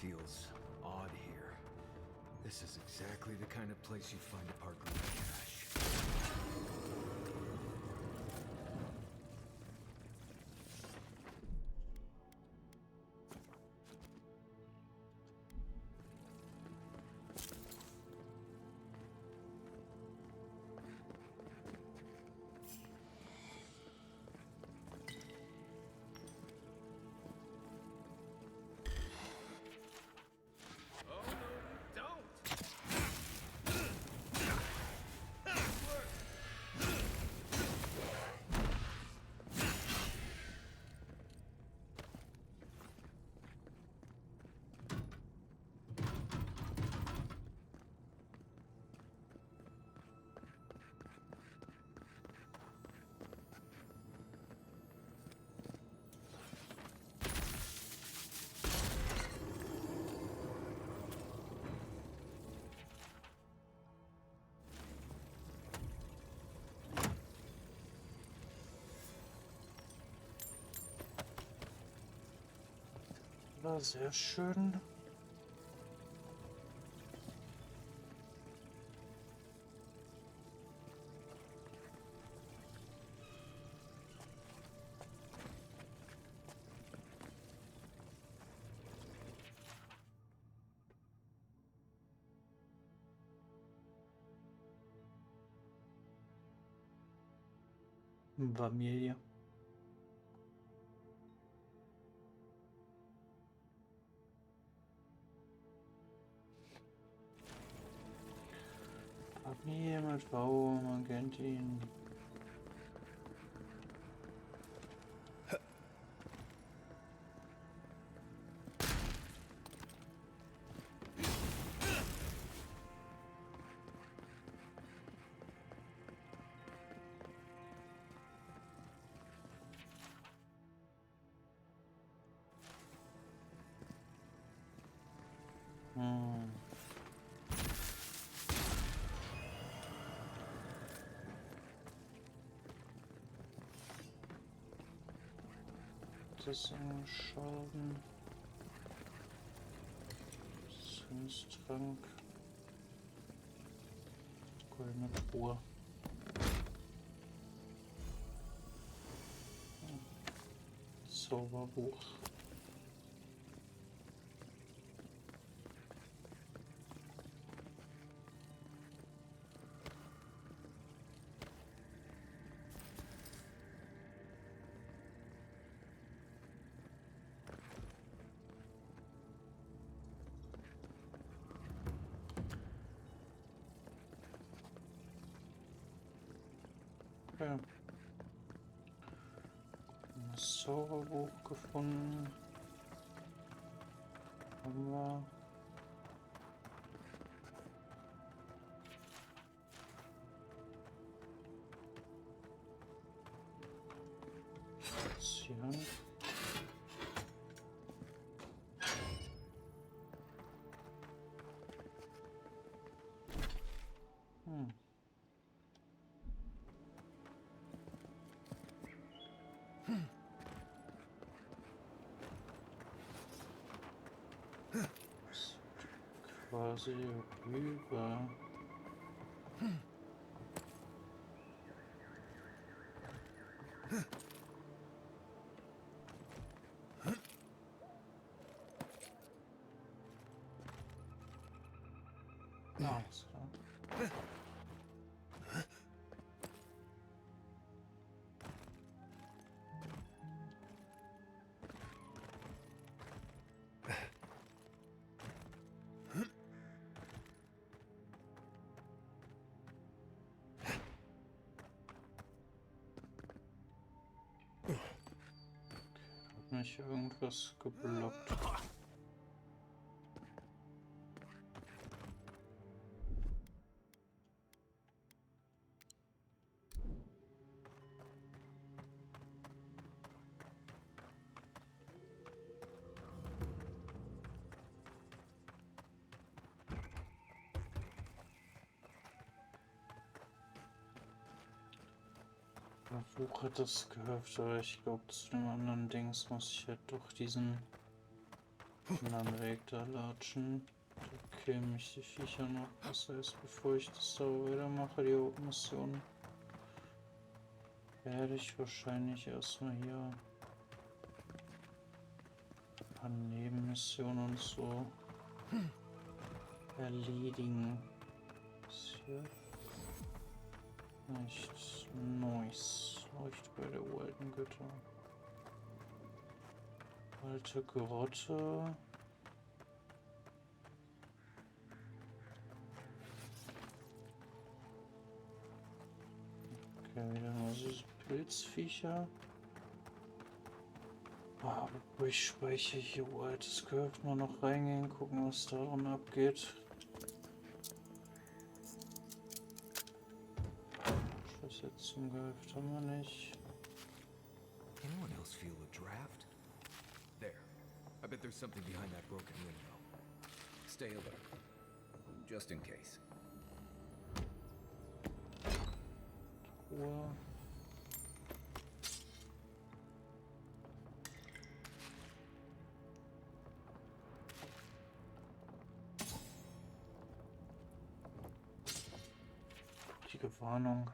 feels odd here. This is exactly the kind of place you'd find a park with cash. War sehr schön. Familie. Familie mit V, man kennt ihn. Das ist ein Schaden. Sinnstrank. Goldene Truhe. Zauberbuch. Okay. Das Zauberbuch gefunden. Haben wir. Spazieren. Quasi über. Alles klar. Nicht irgendwas geblockt. Buch hat das gehört, aber ich glaube, zu den anderen Dings muss ich halt doch diesen anderen Weg da latschen. Da käme ich die Viecher noch. Das heißt, bevor ich das da weitermache, die Hauptmission, werde ich wahrscheinlich erstmal hier ein paar Nebenmissionen und so erledigen. Ist hier nicht nice. Leucht bei der uralten Götter. Alte Grotte. Okay, wieder nur so Pilzviecher. Ah, bevor ich speichere hier uraltes Gehöft mal noch reingehen, gucken, was daran abgeht. Schluss jetzt zum Gehöft haben wir nicht. Anyone else feel a draft? There. I bet there's something behind that broken window. Stay alert. Just in case. Ruhe. Die Warnung.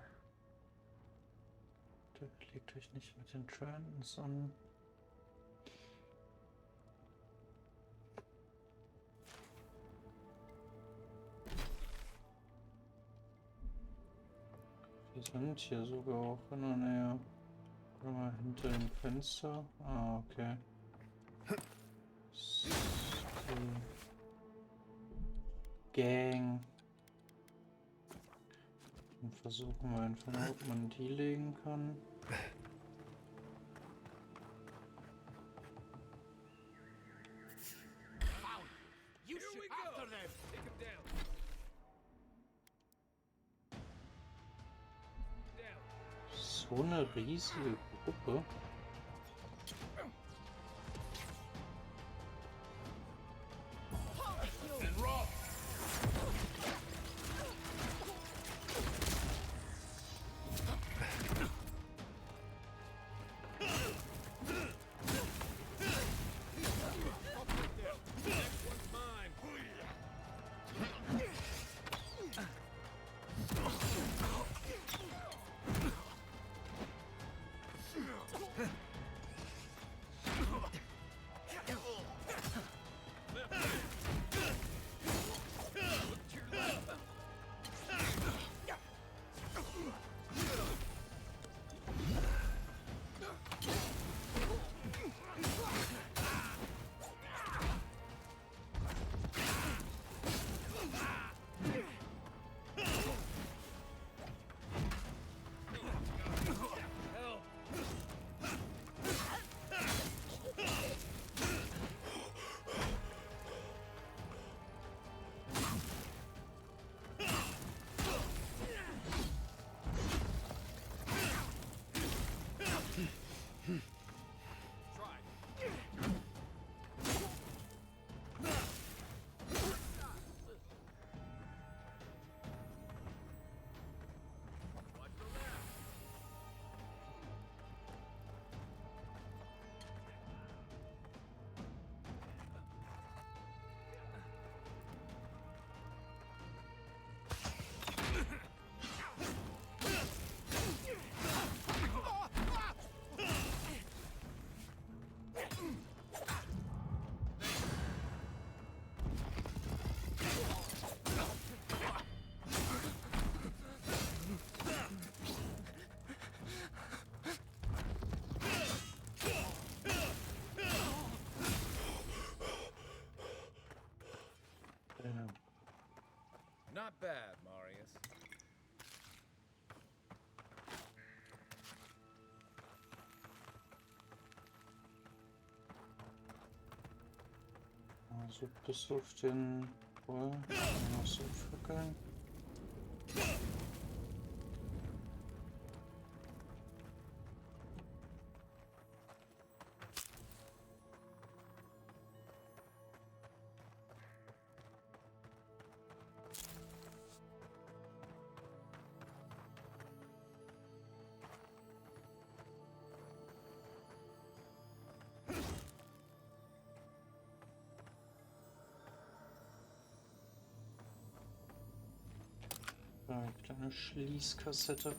Legt euch nicht mit den Trends an. Wir sind hier sogar auch in der Nähe. Oder mal hinter dem Fenster. Ah, okay. Die Gang. Dann versuchen wir einfach mal, ob man die legen kann. So eine riesige Gruppe. Not bad, Marius. Also bis auf den noch so Fackeln. wieder eine Schließkassette.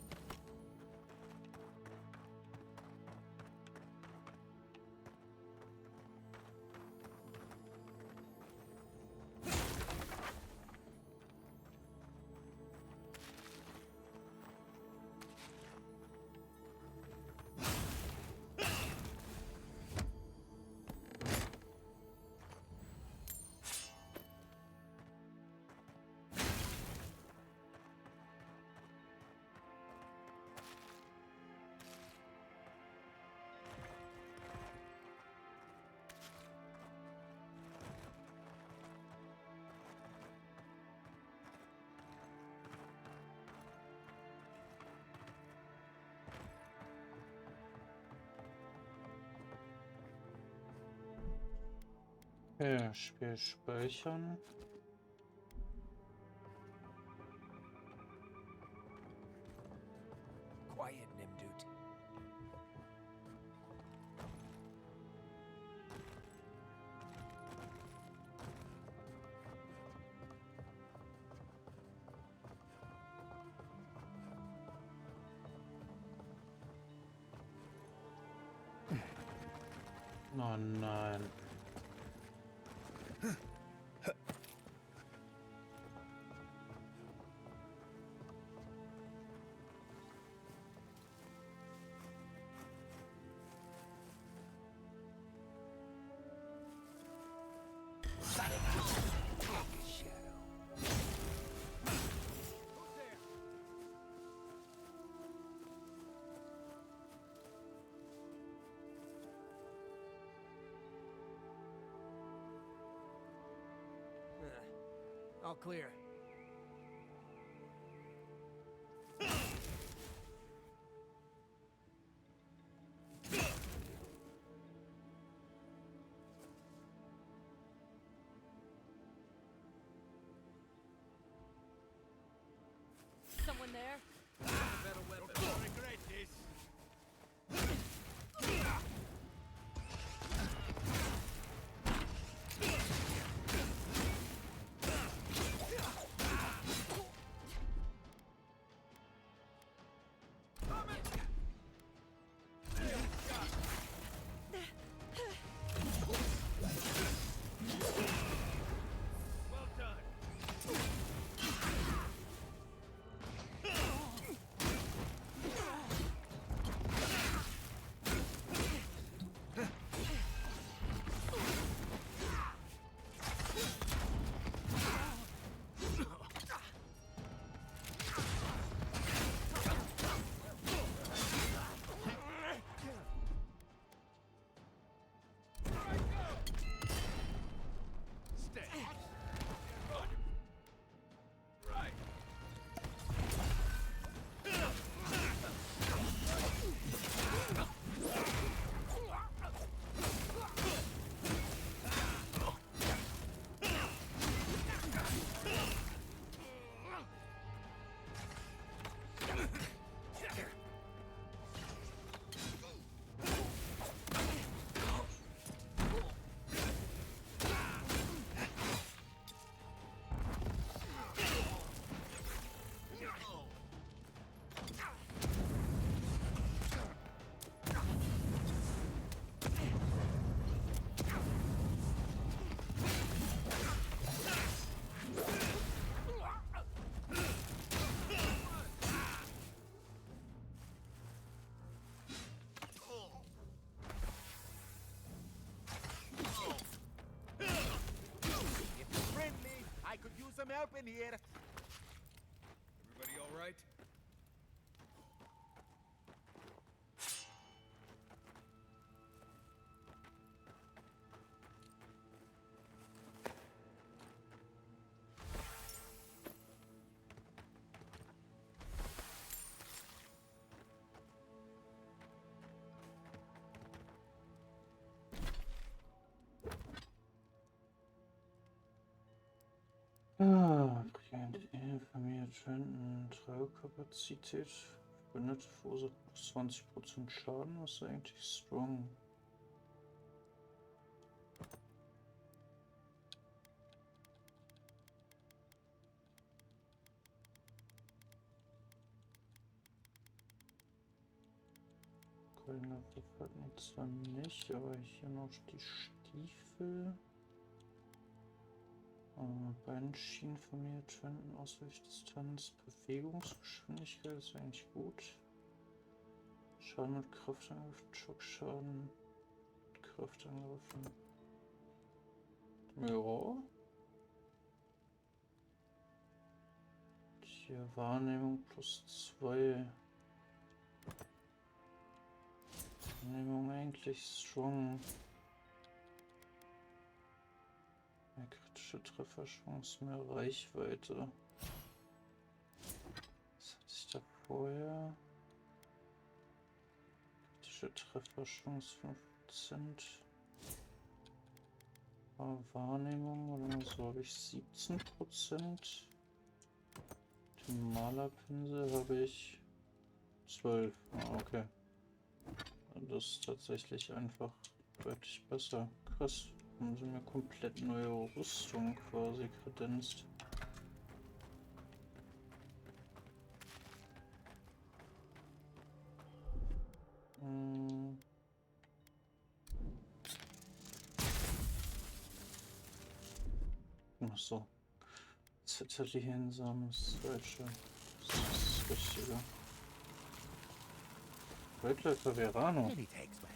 Ja, Spiel speichern. Quiet, Nimdut. Oh nein. All clear. Someone there? Better weapon. You'll regret this. Well done. Stay. Right. If you're friendly, I could use some help in here. Everybody all right? Familie Trenton, Tragekapazität. Verbündete verursacht plus 20% Schaden, was ist eigentlich strong? Das zwar nicht, aber hier noch die Stiefel. Beinschienen vermehrt finden, Ausweichdistanz, Bewegungsgeschwindigkeit ist eigentlich gut. Schaden mit Kraftangriffen, Schockschaden, Kraftangriffen. Ja. Hier Wahrnehmung +2. Wahrnehmung eigentlich strong. Mehr kritische Trefferchance, mehr Reichweite. Was hatte ich da vorher? Kritische Trefferchance 5%. Wahrnehmung oder so habe ich 17%. Den Malerpinsel habe ich 12. Ah, okay. Das ist tatsächlich einfach deutlich besser. Krass. Haben sie mir komplett neue Rüstung quasi kredenzt. Ach so. Zitterliensamen ist das Falsche. Das ist das Richtige. Weltläufer Verano.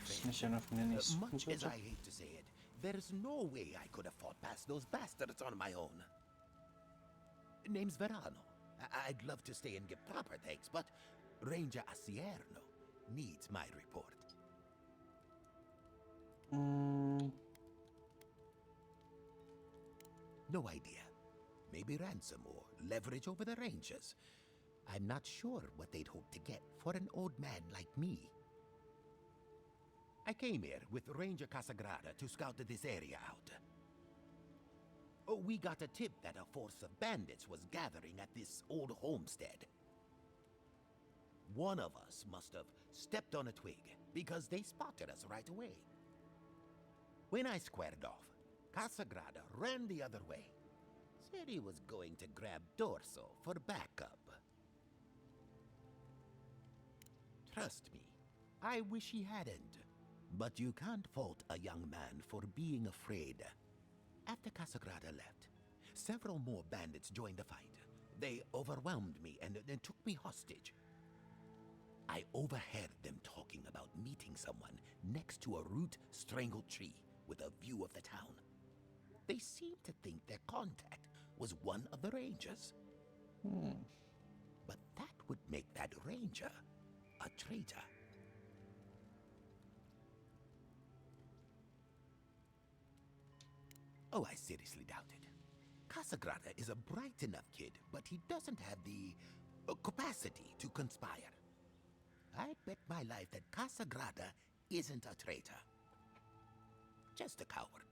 Ist nicht einer von den nächsten. Much as I hate to say it, there's no way I could have fought past those bastards on my own. Name's Verano. I'd love to stay and give proper thanks, but Ranger Asierno needs my report. No idea. Maybe ransom or leverage over the Rangers. I'm not sure what they'd hope to get for an old man like me. I came here with Ranger Casagrada to scout this area out. Oh, we got a tip that a force of bandits was gathering at this old homestead. One of us must have stepped on a twig because they spotted us right away. When I squared off, Casagrada ran the other way. Said he was going to grab Dorso for backup. Trust me, I wish he hadn't. But you can't fault a young man for being afraid. After Casagrada left, several more bandits joined the fight. They overwhelmed me and took me hostage. I overheard them talking about meeting someone next to a root-strangled tree with a view of the town. They seemed to think their contact was one of the Rangers. But that would make that Ranger a traitor. Oh, I seriously doubt it. Casagrada is a bright enough kid, but he doesn't have the capacity to conspire. I'd bet my life that Casagrada isn't a traitor. Just a coward.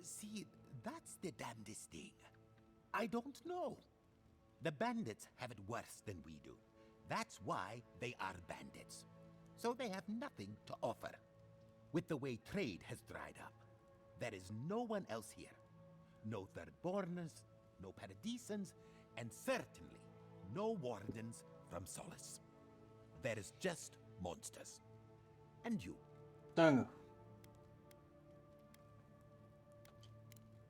See, that's the damnedest thing. I don't know. The bandits have it worse than we do. That's why they are bandits. So they have nothing to offer. With the way trade has dried up, there is no one else here. No Thirdborners, no Paradisans, and certainly no Wardens from Solace. There is just monsters. And you. Danke.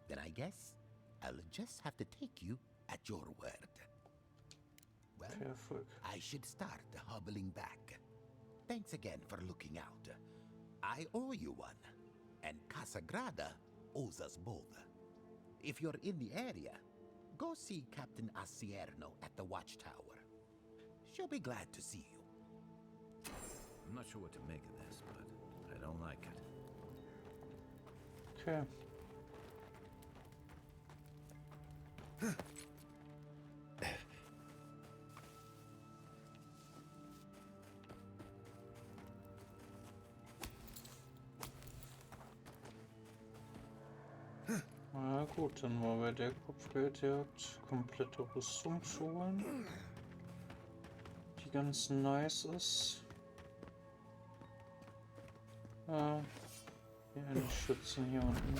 Then I guess I'll just have to take you at your word. Well, I should start hobbling back. Thanks again for looking out. I owe you one, and Casagrada owes us both. If you're in the area, go see Captain Asierno at the watchtower. She'll be glad to see you. I'm not sure what to make of this, but I don't like it. Okay. Na gut, dann war bei der Kopfgeldjagd komplette Rüstung zu holen, die ganz nice ist. Hier eine Schützen hier unten.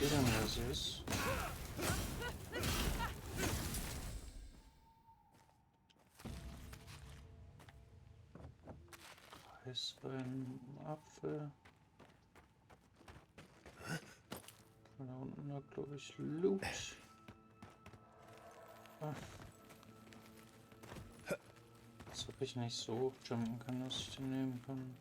sehe dann, wer sie ist. Eisbein, Apfel. Da unten da glaube ich Loot. Als ob ich nicht so jumpen kann, dass ich den nehmen kann.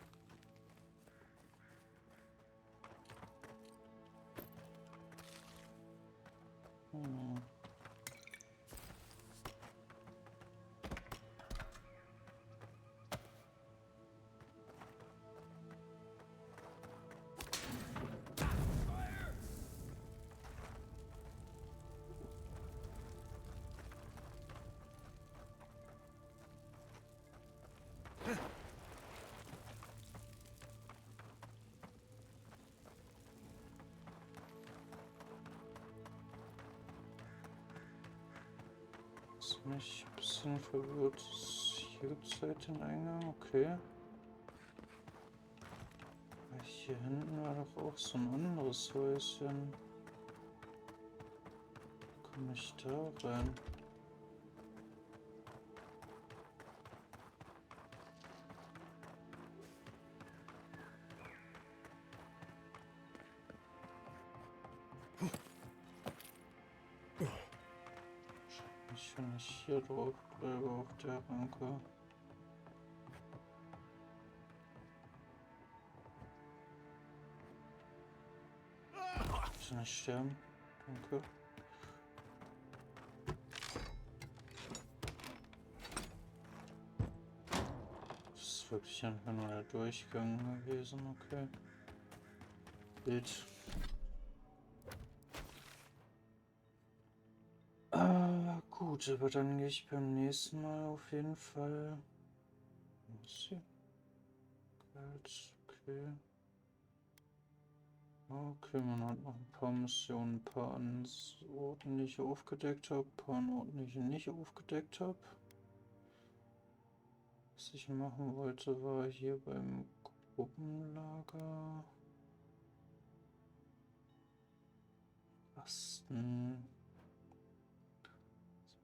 Was mich ein bisschen verwirrt ist, hier gibt es halt den Eingang, okay. Aber hier hinten war doch auch so ein anderes Häuschen. Komme ich da rein? Wenn ich hier drauf bleibe auf der Ranke. Bitte nicht sterben. Danke. Das ist wirklich einfach nur der Durchgang gewesen, okay. Bild. Gut, aber dann gehe ich beim nächsten Mal auf jeden Fall. Was ist hier? Okay. Okay, man hat noch ein paar Missionen, ein paar an Orten, die ich aufgedeckt habe, ein paar an Orten, die ich nicht aufgedeckt habe. Was ich machen wollte, war hier beim Gruppenlager rasten.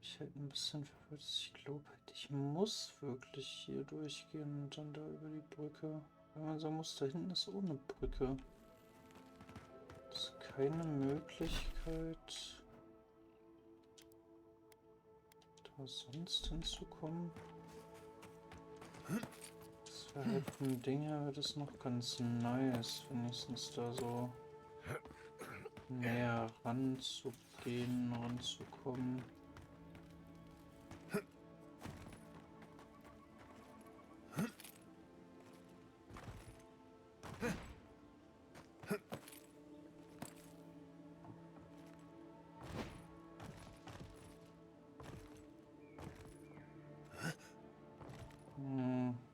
Ich halt ein bisschen verwirrt. Ich glaube halt, ich muss wirklich hier durchgehen und dann da über die Brücke. Wenn man sagen muss, da hinten ist ohne Brücke. Das ist keine Möglichkeit, da sonst hinzukommen. Das wäre halt vom Ding her wäre das noch ganz nice, wenigstens da so näher ranzugehen, ranzukommen.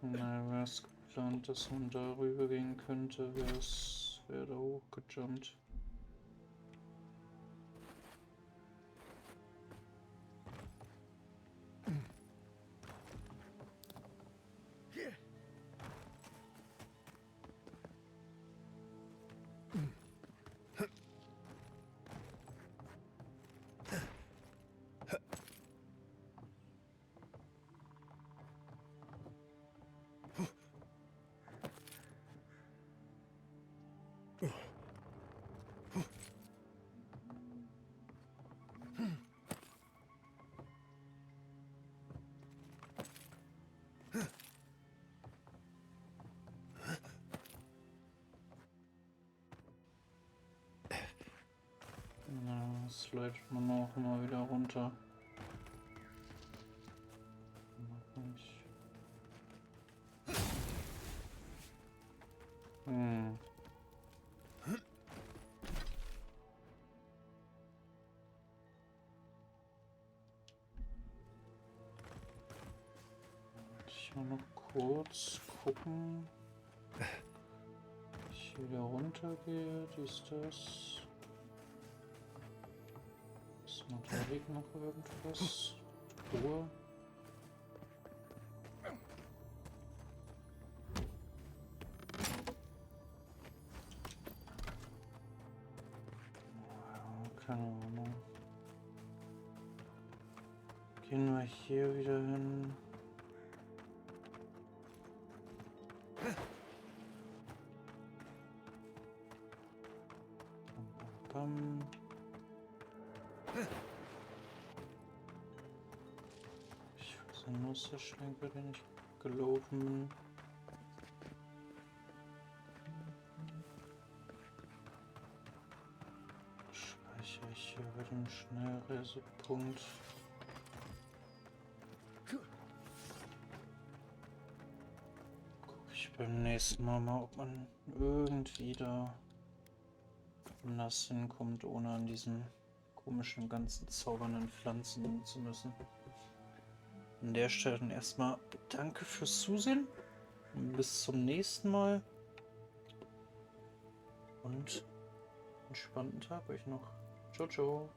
Wäre es geplant, dass man darüber gehen könnte, wäre da hochgejumpt. Das leitet man auch immer wieder runter. Ich will noch kurz gucken, wie ich wieder runtergehe. Dies, das. Ist noch der Weg noch irgendwas? Ruhe. Keine Ahnung. Gehen wir hier wieder hin. Bam. Ich weiß ja nur so schnell, den ich gelaufen bin. Speichere ich hier bei dem Schnellreisepunkt. Gucke ich beim nächsten Mal, ob man irgendwie da anders hinkommt, ohne an diesen komischen ganzen zaubernden Pflanzen nehmen zu müssen. An der Stelle dann erstmal danke fürs Zusehen und bis zum nächsten Mal und einen entspannten Tag euch noch. Ciao, ciao.